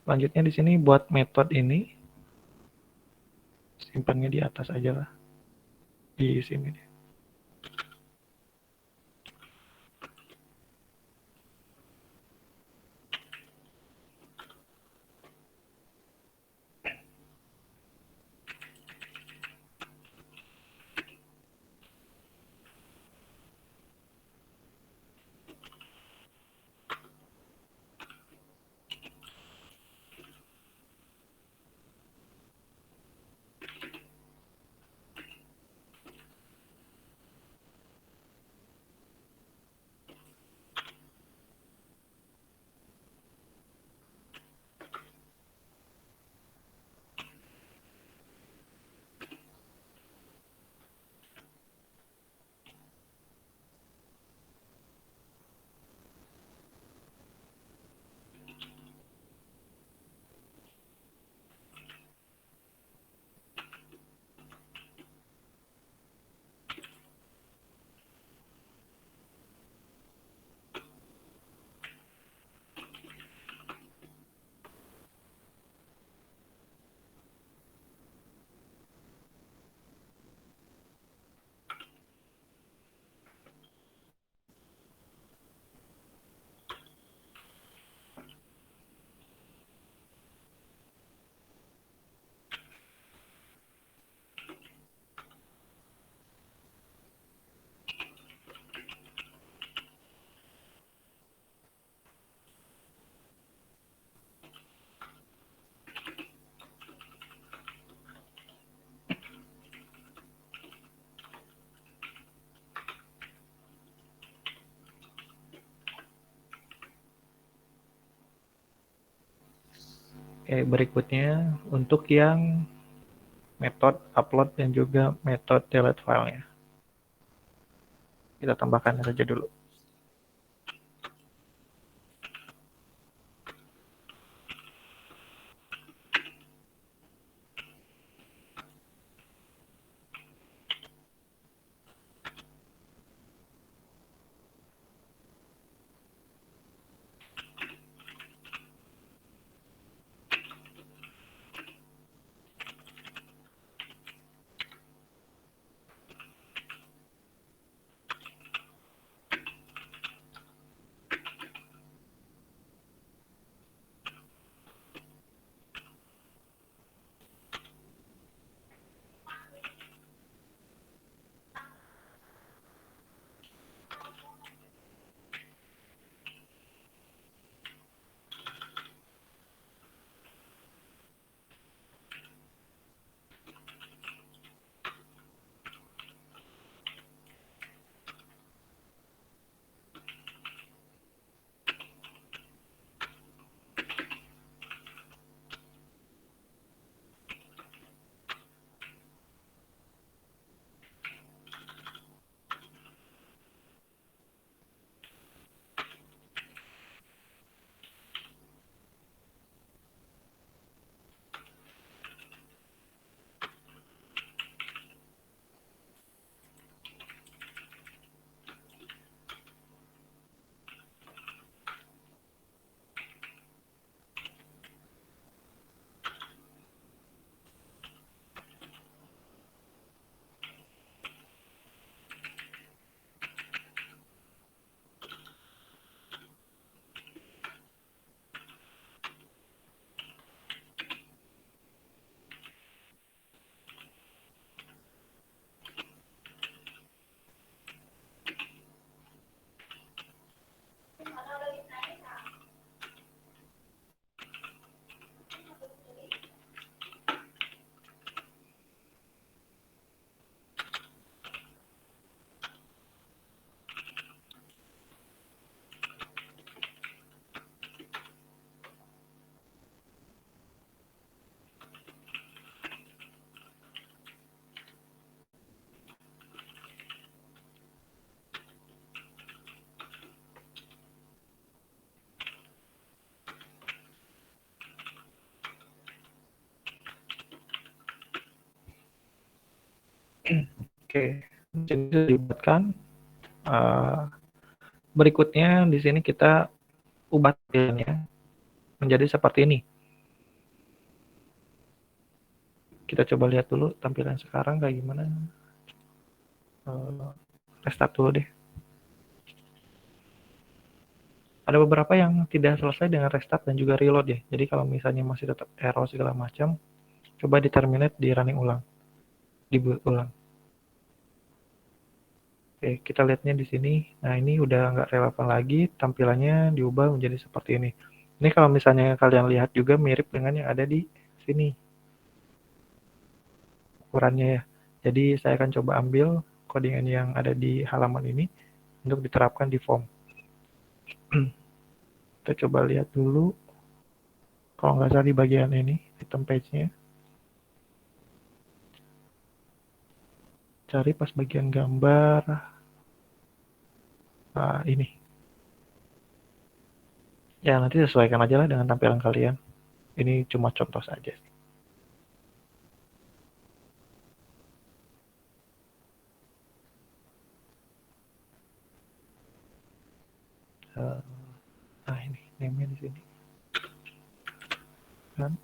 Lanjutnya di sini buat metode ini simpannya di atas aja lah, di sini. Oke, berikutnya untuk yang metode upload dan juga metode delete filenya. Kita tambahkan saja dulu. Oke, jadi dibuatkan. Berikutnya di sini kita ubah tampilannya menjadi seperti ini. Kita coba lihat dulu tampilan sekarang kayak gimana. Restart dulu deh. Ada beberapa yang tidak selesai dengan restart dan juga reload ya. Jadi kalau misalnya masih tetap error segala macam, coba di terminate, di running ulang, dibuat ulang. Oke, kita lihatnya di sini. Nah, ini udah nggak relevan lagi, tampilannya diubah menjadi seperti ini. Ini kalau misalnya kalian lihat juga mirip dengan yang ada di sini ukurannya ya. Jadi saya akan coba ambil codingan yang ada di halaman ini untuk diterapkan di form. Kita coba lihat dulu. Kalau nggak salah di bagian ini, item page-nya. Cari pas bagian gambar. Nah, ini. Ya, nanti sesuaikan aja lah dengan tampilan kalian. Ini cuma contoh saja. Nah, ini name-nya di sini. Kan?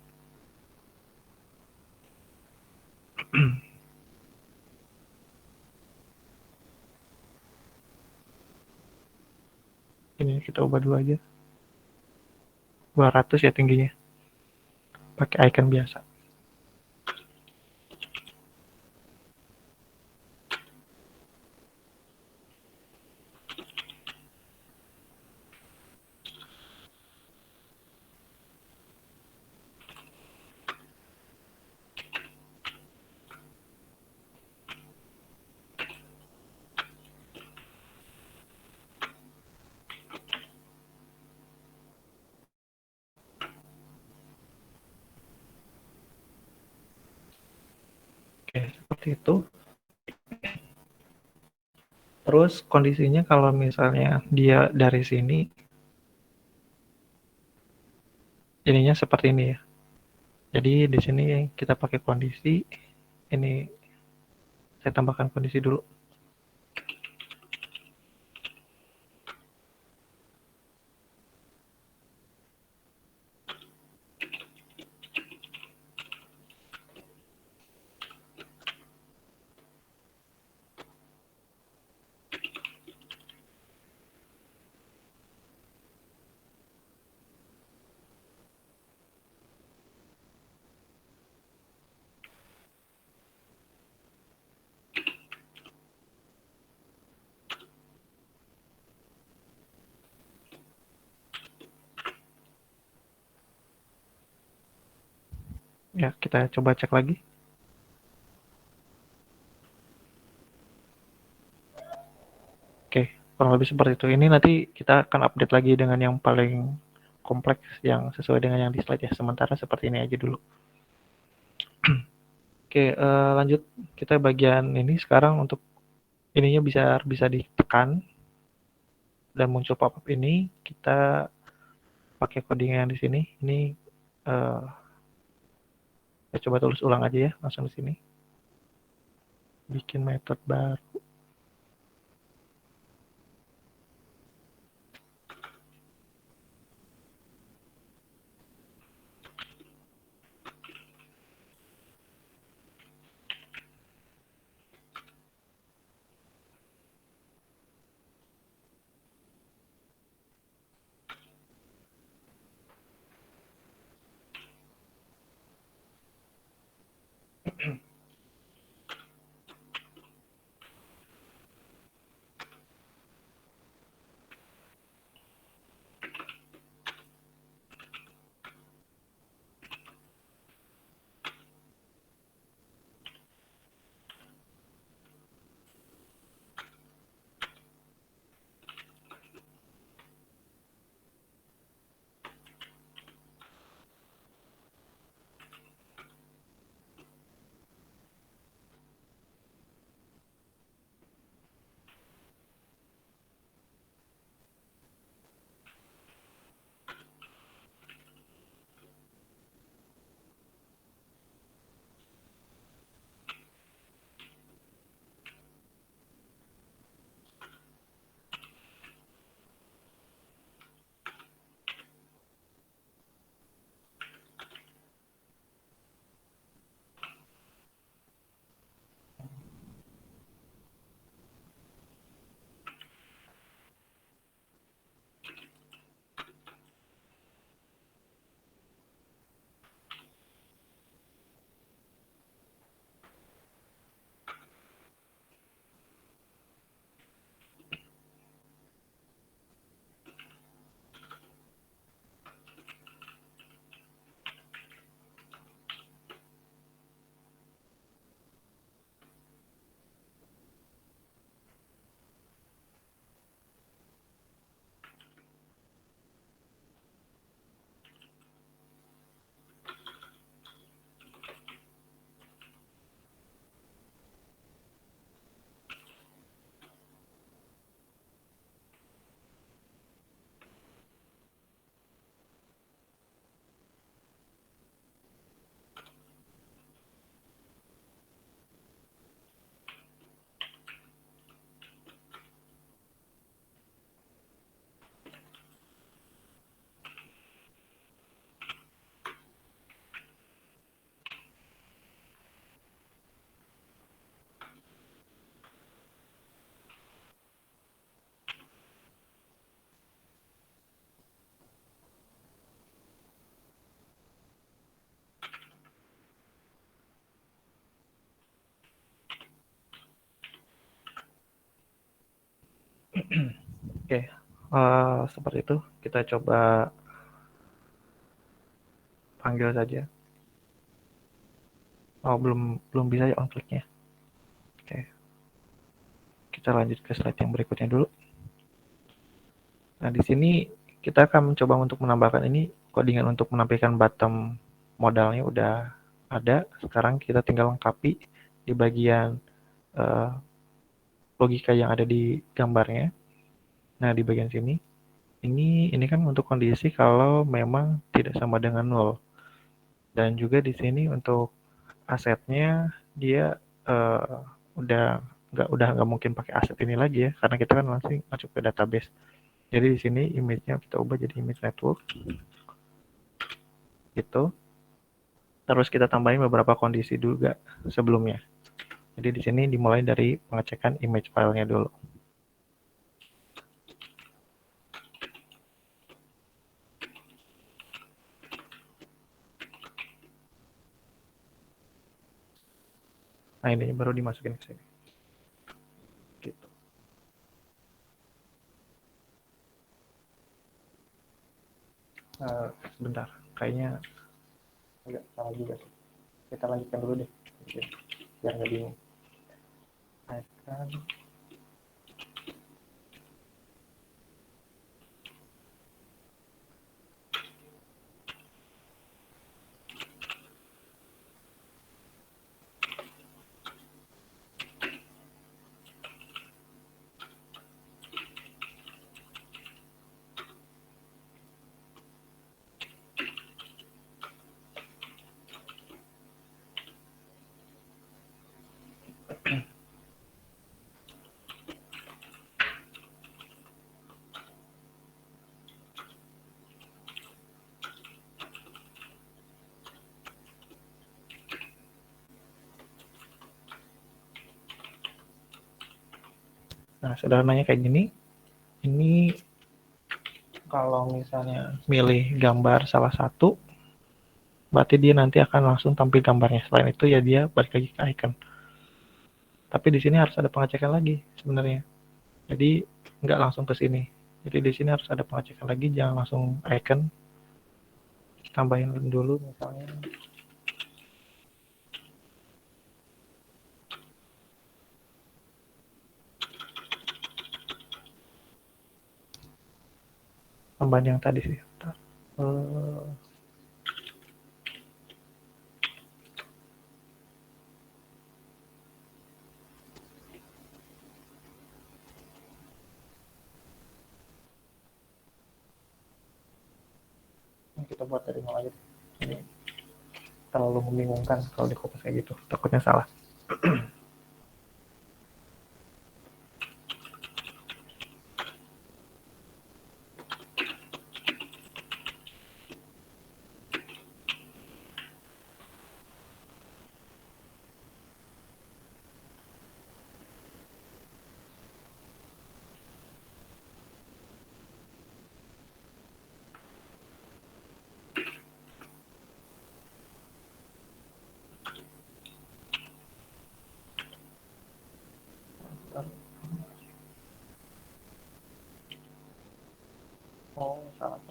Ini kita ubah dulu aja. 200 ya tingginya. Pakai icon biasa. Seperti itu. Terus kondisinya kalau misalnya dia dari sini, ininya seperti ini ya. Jadi di sini kita pakai kondisi, ini saya tambahkan kondisi dulu. Ya, kita coba cek lagi. Oke, kurang lebih seperti itu. Ini nanti kita akan update lagi dengan yang paling kompleks yang sesuai dengan yang di slide ya. Sementara seperti ini aja dulu. Oke, lanjut. Kita bagian ini sekarang untuk ininya bisa ditekan dan muncul pop-up ini. Kita pakai coding yang di sini. Ini saya coba tulis ulang aja ya, langsung di sini. Bikin metode baru. Oke, seperti itu. Kita coba panggil saja. Oh, belum bisa ya on click-nya. Oke. Kita lanjut ke slide yang berikutnya dulu. Nah, di sini kita akan mencoba untuk menambahkan ini codingan untuk menampilkan bottom modalnya udah ada. Sekarang kita tinggal lengkapi di bagian eh, logika yang ada di gambarnya. Nah, di bagian sini, ini kan untuk kondisi kalau memang tidak sama dengan nol. Dan juga di sini untuk asetnya dia eh, udah nggak mungkin pakai aset ini lagi ya, karena kita kan langsung masuk ke database. Jadi di sini image-nya kita ubah jadi image network gitu. Terus kita tambahin beberapa kondisi juga sebelumnya. Jadi di sini dimulai dari pengecekan image filenya dulu. Nah, ini baru dimasukin ke sini. Gitu. Sebentar, kayaknya agak salah juga sih. Kita lanjutkan dulu deh, biar nggak bingung. Akan Nah, sederhananya kayak gini. Ini kalau misalnya milih gambar salah satu, berarti dia nanti akan langsung tampil gambarnya. Selain itu ya dia balik lagi ke icon. Tapi di sini harus ada pengecekan lagi sebenarnya. Jadi nggak langsung ke sini. Jadi di sini harus ada pengecekan lagi, jangan langsung icon. Tambahin dulu misalnya. Tambahan yang tadi sih. Kita buat dari nol aja. Ini terlalu membingungkan kalau di kopas kayak gitu. Takutnya salah. Oh, salah.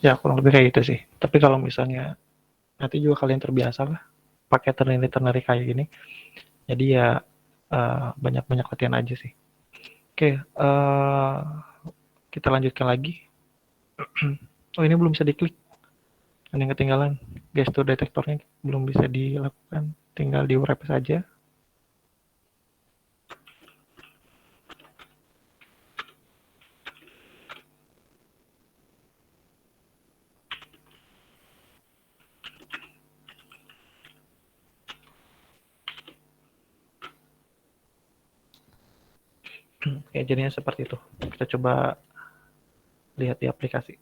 Ya kurang lebih kayak gitu sih. Tapi kalau misalnya nanti juga kalian terbiasa lah pakai ternary kayak gini. Jadi ya banyak-banyak latihan aja sih. Oke, kita lanjutkan lagi. Oh ini belum bisa diklik. Ada yang ketinggalan. Gestur detektornya belum bisa dilakukan. Tinggal di wrap saja. Ya jadinya seperti itu. Kita coba lihat di aplikasi.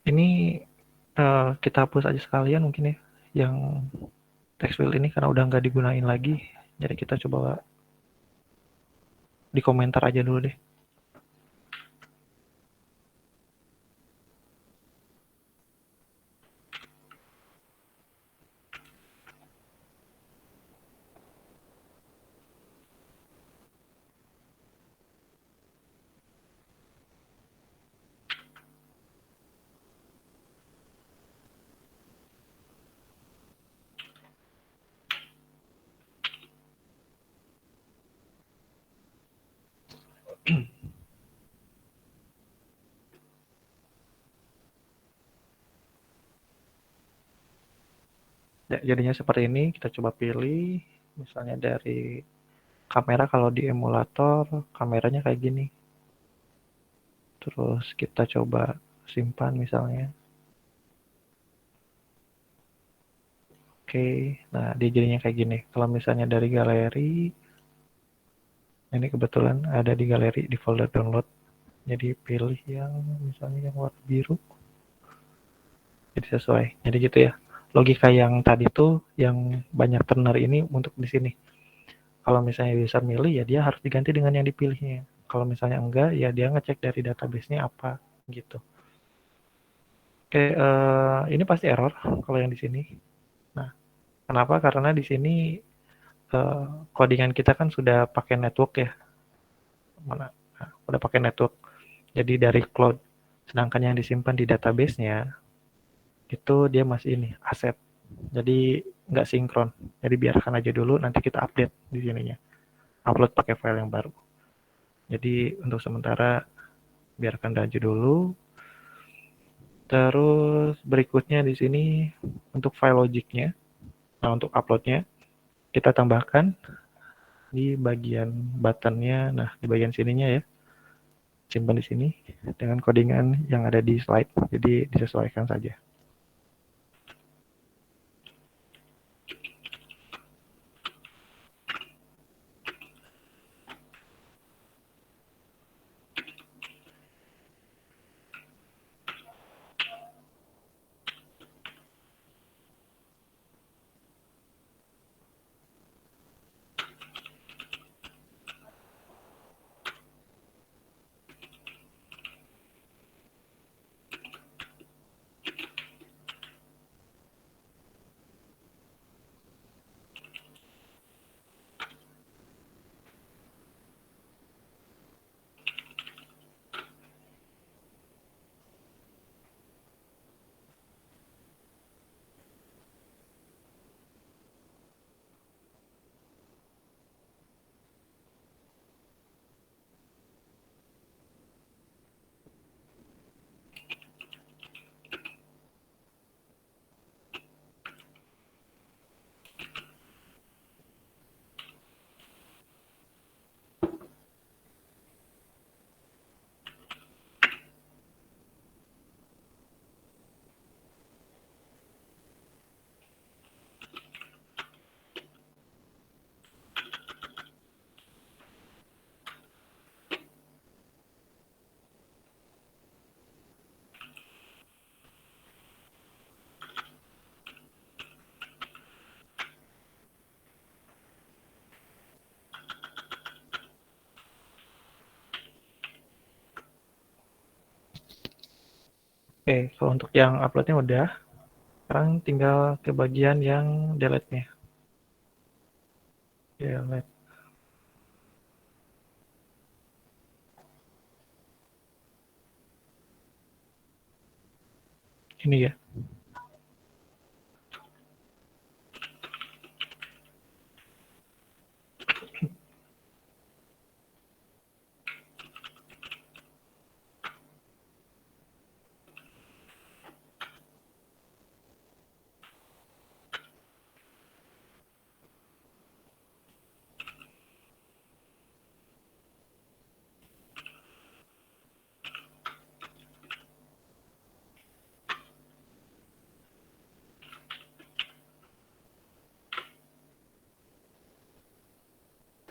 Ini kita hapus aja sekalian mungkin ya yang text field ini karena udah nggak digunain lagi. Jadi kita coba di komentar aja dulu deh. Ya, jadinya seperti ini, kita coba pilih misalnya dari kamera. Kalau di emulator kameranya kayak gini, terus kita coba simpan misalnya. Oke, nah dia jadinya kayak gini. Kalau misalnya dari galeri, ini kebetulan ada di galeri di folder download, jadi pilih yang misalnya yang warna biru, jadi sesuai. Jadi gitu ya, logika yang tadi tuh yang banyak ternary ini untuk di sini. Kalau misalnya user milih ya dia harus diganti dengan yang dipilihnya. Kalau misalnya enggak ya dia ngecek dari database-nya apa gitu. Oke, ini pasti error kalau yang di sini. Nah, kenapa? Karena di sini codingan kita kan sudah pakai network ya. Mana? Nah, udah pakai network. Jadi dari cloud. Sedangkan yang disimpan di database-nya itu dia masih ini aset. Jadi nggak sinkron. Jadi biarkan aja dulu, nanti kita update di sininya. Upload pakai file yang baru. Jadi untuk sementara biarkan aja dulu. Terus berikutnya di sini untuk file logiknya. Nah, untuk uploadnya kita tambahkan di bagian buttonnya. Nah, di bagian sininya ya. Simpan di sini dengan codingan yang ada di slide. Jadi disesuaikan saja. Oke, kalau untuk yang uploadnya udah. Sekarang tinggal ke bagian yang delete-nya. Delete. ini ya.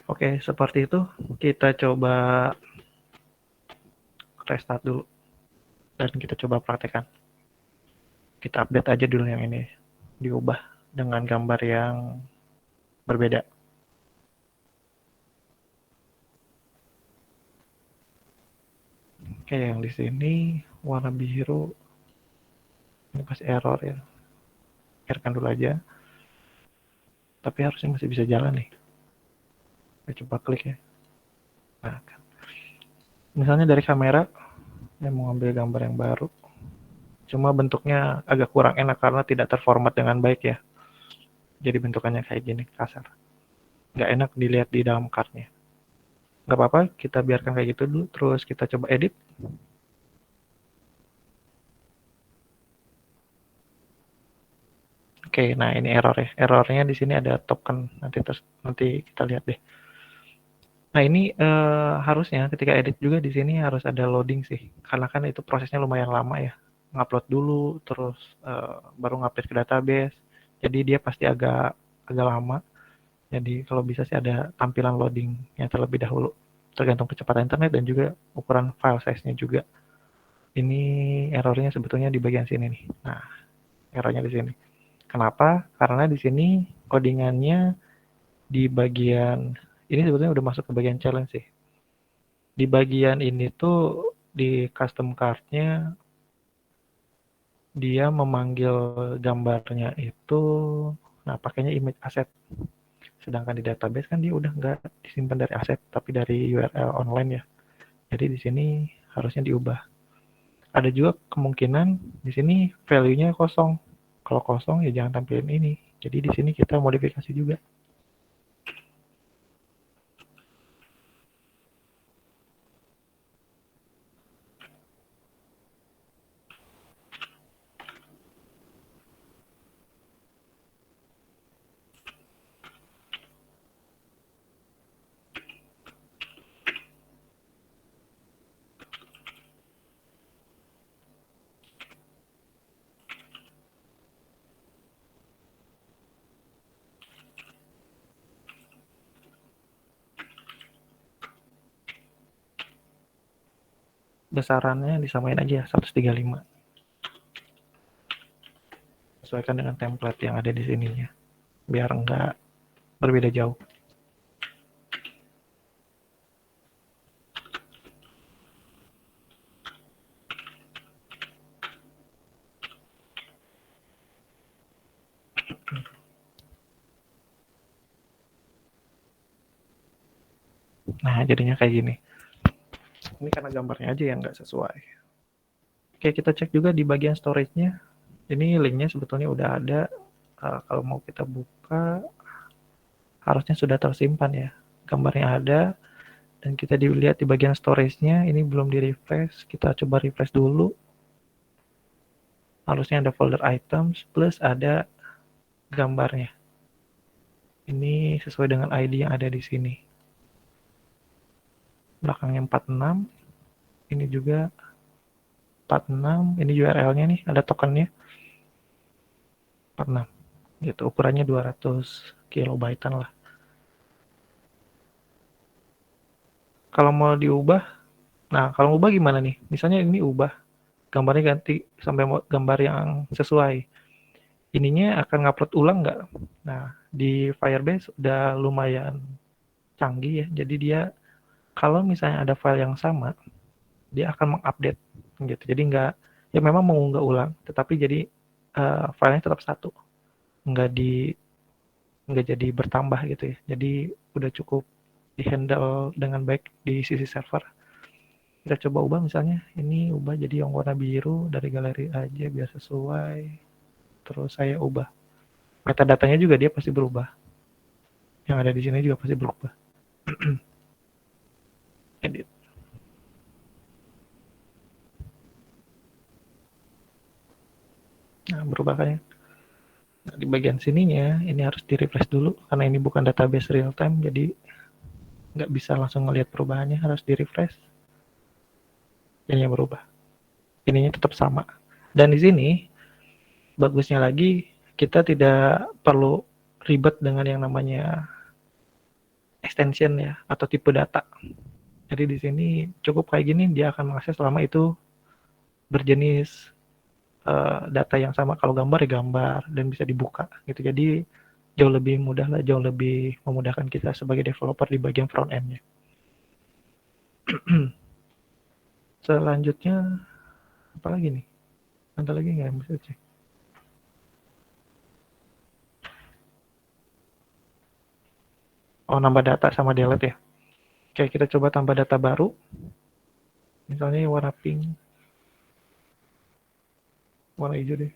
Oke, seperti itu. Kita coba restart dulu dan kita coba praktekkan. Kita update aja dulu yang ini, diubah dengan gambar yang berbeda. Oke, yang di sini warna biru ini pasti error ya. Biarkan dulu aja. Tapi harusnya masih bisa jalan nih. Kita coba klik ya. Nah, kan. Misalnya dari kamera, saya mau ambil gambar yang baru. Cuma bentuknya agak kurang enak karena tidak terformat dengan baik ya. Jadi bentukannya kayak gini, kasar. Nggak enak dilihat di dalam cardnya. Nggak apa-apa, kita biarkan kayak gitu dulu. Terus kita coba edit. Oke, nah ini error ya. Errornya di sini ada token. Nanti kita lihat deh. Nah ini harusnya ketika edit juga di sini harus ada loading sih. Karena kan itu prosesnya lumayan lama ya. Ngupload dulu, terus baru ngupdate ke database. Jadi dia pasti agak lama. Jadi kalau bisa sih ada tampilan loadingnya terlebih dahulu. Tergantung kecepatan internet dan juga ukuran file size-nya juga. Ini errornya sebetulnya di bagian sini nih. Nah, errornya di sini. Kenapa? Karena di sini codingannya di bagian ini sebetulnya udah masuk ke bagian challenge sih. Di bagian ini tuh di custom card-nya dia memanggil gambarnya itu, nah pakainya image asset. Sedangkan di database kan dia udah nggak disimpan dari aset, tapi dari URL online ya. Jadi di sini harusnya diubah. Ada juga kemungkinan di sini value-nya kosong. Kalau kosong ya jangan tampilin ini. Jadi di sini kita modifikasi juga. Besarannya disamain aja 135. Sesuaikan dengan template yang ada di sininya. Biar enggak berbeda jauh. Nah, jadinya kayak gini. Ini karena gambarnya aja yang nggak sesuai. Oke, kita cek juga di bagian storage-nya. Ini linknya sebetulnya udah ada. Kalau mau kita buka, harusnya sudah tersimpan ya. Gambarnya ada. Dan kita dilihat di bagian storage-nya, ini belum di-refresh. Kita coba refresh dulu. Harusnya ada folder items, plus ada gambarnya. Ini sesuai dengan ID yang ada di sini. Belakangnya 46. Ini juga 46. Ini URL-nya nih, ada tokennya. 46. Gitu, ukurannya 200 kilobaitan lah. Kalau mau diubah, nah kalau ubah gimana nih? Misalnya ini ubah, gambarnya ganti sampai gambar yang sesuai. Ininya akan ngupload ulang nggak? Nah, di Firebase udah lumayan canggih ya. Jadi dia kalau misalnya ada file yang sama, dia akan mengupdate gitu. Jadi nggak, ya memang mengunggah ulang, tetapi jadi filenya tetap satu, nggak jadi bertambah gitu ya. Jadi udah cukup dihandle dengan baik di sisi server. Kita coba ubah misalnya, ini ubah jadi yang warna biru dari galeri aja biar sesuai. Terus saya ubah. Metadatanya juga dia pasti berubah. Yang ada di sini juga pasti berubah. Edit. Nah, berubah kan ya. Nah, di bagian sininya, ini harus di-refresh dulu. Karena ini bukan database real time, jadi nggak bisa langsung ngelihat perubahannya, harus di-refresh. Ininya berubah. Ininya tetap sama. Dan di sini, bagusnya lagi, kita tidak perlu ribet dengan yang namanya extension ya, atau tipe data. Jadi di sini cukup kayak gini, dia akan mengakses selama itu berjenis data yang sama. Kalau gambar ya gambar dan bisa dibuka gitu. Jadi jauh lebih mudah lah, jauh lebih memudahkan kita sebagai developer di bagian front end-nya. Selanjutnya apa lagi nih? Ada lagi nggak yang bisa cek? Oh, nambah data sama delete ya. Oke, kita coba tambah data baru. Misalnya yang warna pink. Warna hijau deh.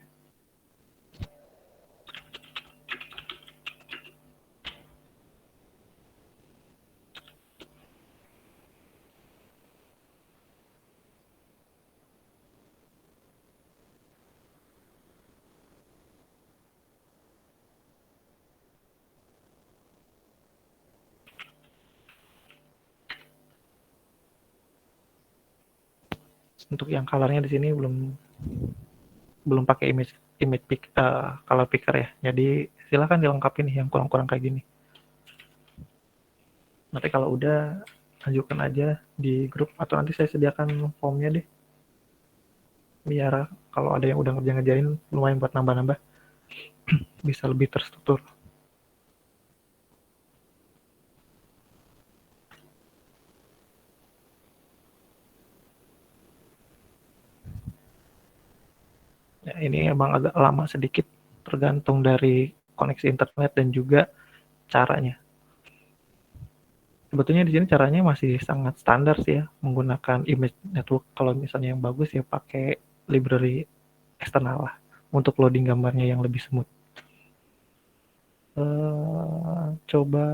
Untuk yang colornya di sini belum pakai image color picker ya. Jadi silahkan dilengkapi nih yang kurang-kurang kayak gini. Nanti kalau udah ajukan aja di grup atau nanti saya sediakan formnya deh. Biar kalau ada yang udah ngerjain lumayan buat nambah-nambah bisa lebih terstruktur. Ya, ini emang agak lama sedikit tergantung dari koneksi internet dan juga caranya. Sebetulnya di sini caranya masih sangat standar sih ya, menggunakan image network. Kalau misalnya yang bagus ya pakai library eksternal lah untuk loading gambarnya yang lebih smooth. Coba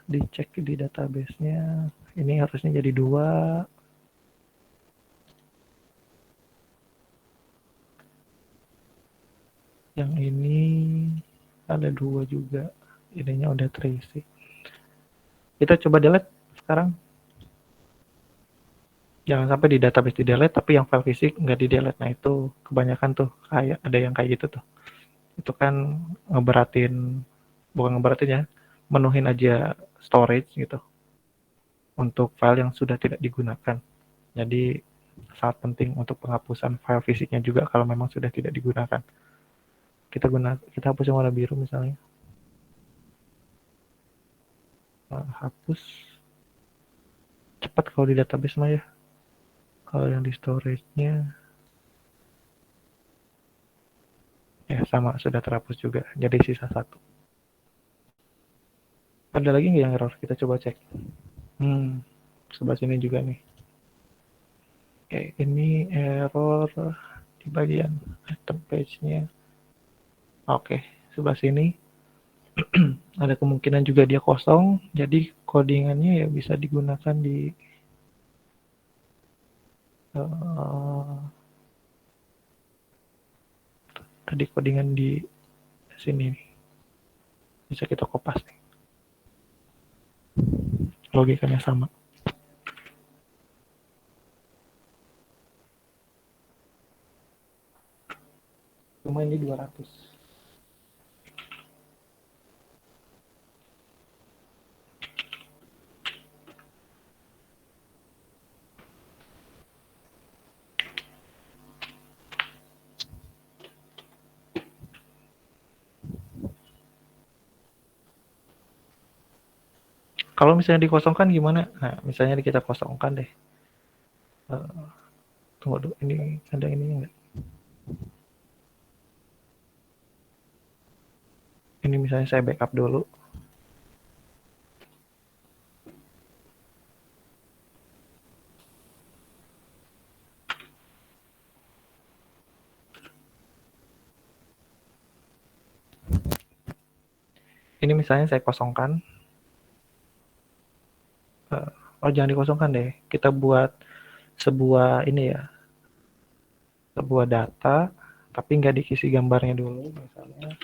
dicek di database-nya. Ini harusnya jadi 2. Yang ini ada 2 juga. Ininya udah terisi. Kita coba delete sekarang. Jangan sampai di database di delete, tapi yang file fisik nggak di delete. Nah itu kebanyakan tuh kayak ada yang kayak gitu tuh. Itu kan bukan ngeberatin ya, menuhin aja storage gitu untuk file yang sudah tidak digunakan. Jadi sangat penting untuk penghapusan file fisiknya juga kalau memang sudah tidak digunakan. Kita hapus yang warna biru misalnya. Hapus cepat kalau di database mah ya. Kalau yang di storage-nya ya sama sudah terhapus juga. Jadi sisa 1. Ada lagi nggak yang error? Kita coba cek. Sebelah sini juga nih. Oke, ini error di bagian item page-nya. Oke, sebelah sini ada kemungkinan juga dia kosong, jadi codingannya ya bisa digunakan di tadi codingan di sini nih. Bisa kita kopas nih. Logikanya sama. Cuma ini 200. Kalau misalnya dikosongkan gimana? Nah, misalnya kita kosongkan deh. Tunggu dulu, ini ada ini enggak? Ini misalnya saya backup dulu. Ini misalnya saya kosongkan. Oh jangan dikosongkan deh. Kita buat sebuah ini ya, sebuah data, tapi nggak diisi gambarnya dulu misalnya.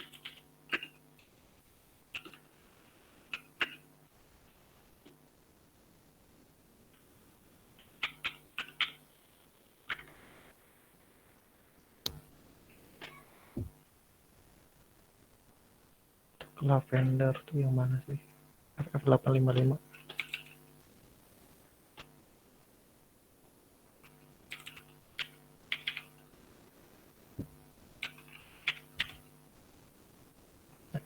Lavender tuh yang mana sih? FF855.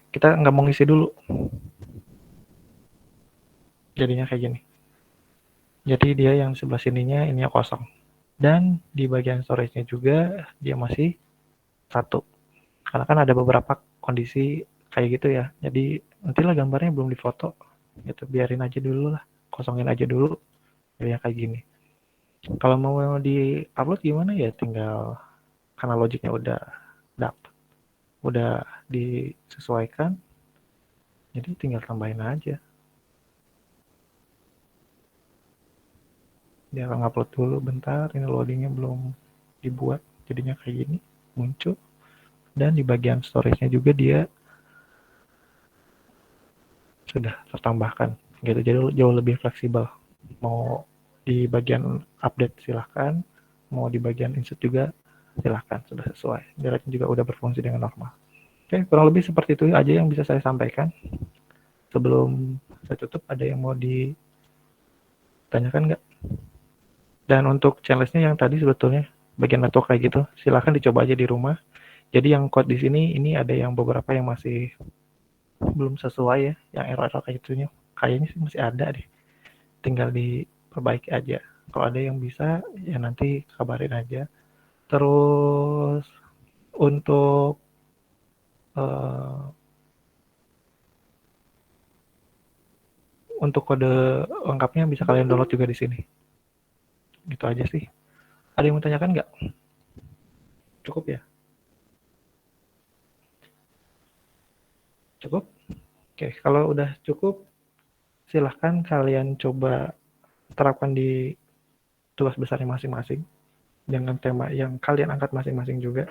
Kita nggak mau ngisi dulu. Jadinya kayak gini. Jadi dia yang sebelah sininya ininya kosong. Dan di bagian storage-nya juga dia masih 1. Karena kan ada beberapa kondisi kayak gitu ya. Jadi nantilah gambarnya belum difoto. Gitu, biarin aja dulu lah. Kosongin aja dulu. Jadi kayak gini. Kalau mau di-upload gimana ya, tinggal karena logiknya udah dapet, udah disesuaikan, jadi tinggal tambahin aja. Dia akan upload dulu bentar, ini loadingnya belum dibuat, jadinya kayak gini muncul. Dan di bagian storage-nya juga dia sudah tertambahkan gitu, jadi jauh lebih fleksibel. Mau di bagian update silahkan, mau di bagian insert juga silahkan, sudah sesuai. Directnya juga udah berfungsi dengan normal. Oke, kurang lebih seperti itu aja yang bisa saya sampaikan. Sebelum saya tutup, ada yang mau ditanyakan nggak? Dan untuk challenge-nya yang tadi sebetulnya bagian network kayak gitu, silahkan dicoba aja di rumah. Jadi yang code di sini ini ada yang beberapa yang masih belum sesuai ya, yang error kayak gitunya. Kayaknya sih masih ada deh. Tinggal diperbaiki aja. Kalau ada yang bisa ya nanti kabarin aja. Terus untuk kode lengkapnya bisa kalian download juga di sini. Gitu aja sih. Ada yang mau tanyakan nggak? Cukup ya? Cukup? Oke, kalau udah cukup, silahkan kalian coba terapkan di tugas besarnya masing-masing dengan tema yang kalian angkat masing-masing juga.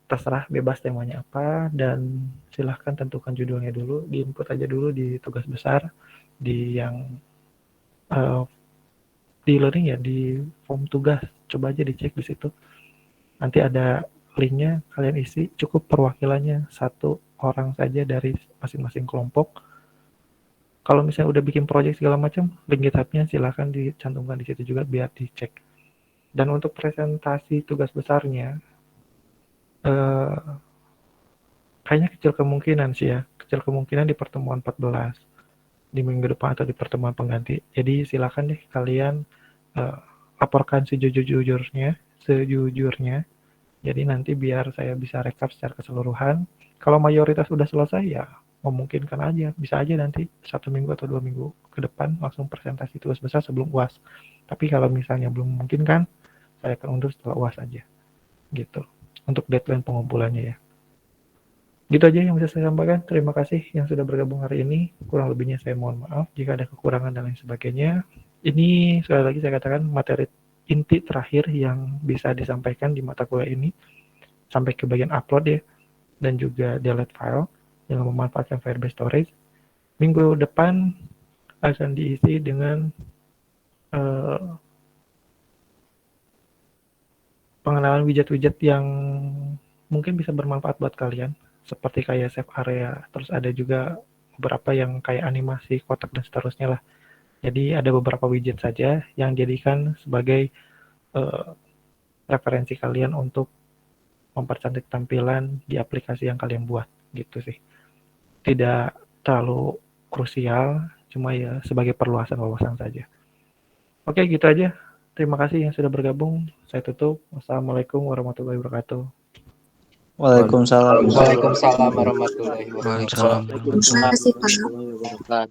Terserah bebas temanya apa, dan silahkan tentukan judulnya dulu, di-input aja dulu di tugas besar, di yang di learning ya, di form tugas, coba aja dicek di situ. Nanti ada linknya, kalian isi, cukup perwakilannya 1 orang saja dari masing-masing kelompok. Kalau misalnya udah bikin project segala macam, link GitHub-nya silahkan dicantumkan di situ juga biar dicek. Dan untuk presentasi tugas besarnya, kayaknya kecil kemungkinan sih ya, kecil kemungkinan di pertemuan 14 di minggu depan atau di pertemuan pengganti. Jadi silakan deh kalian laporkan sejujurnya. Jadi nanti biar saya bisa rekap secara keseluruhan. Kalau mayoritas sudah selesai ya memungkinkan aja, bisa aja nanti 1 minggu atau 2 minggu ke depan langsung presentasi tugas besar sebelum UAS. Tapi kalau misalnya belum memungkinkan, saya akan undur setelah UAS aja. Gitu. Untuk deadline pengumpulannya ya. Gitu aja yang bisa saya sampaikan. Terima kasih yang sudah bergabung hari ini. Kurang lebihnya saya mohon maaf jika ada kekurangan dan lain sebagainya. Ini sekali lagi saya katakan materi inti terakhir yang bisa disampaikan di mata kuliah ini. Sampai ke bagian upload ya. Dan juga delete file yang memanfaatkan Firebase Storage. Minggu depan akan diisi dengan pengenalan widget-widget yang mungkin bisa bermanfaat buat kalian. Seperti kayak save area, terus ada juga beberapa yang kayak animasi, kotak, dan seterusnya lah. Jadi ada beberapa widget saja yang dijadikan sebagai referensi kalian untuk mempercantik tampilan di aplikasi yang kalian buat, gitu sih. Tidak terlalu krusial, cuma ya sebagai perluasan wawasan saja. Oke, gitu aja. Terima kasih yang sudah bergabung. Saya tutup. Wassalamualaikum warahmatullahi wabarakatuh. Waalaikumsalam. Waalaikumsalam warahmatullahi wabarakatuh. Terima kasih, Pak.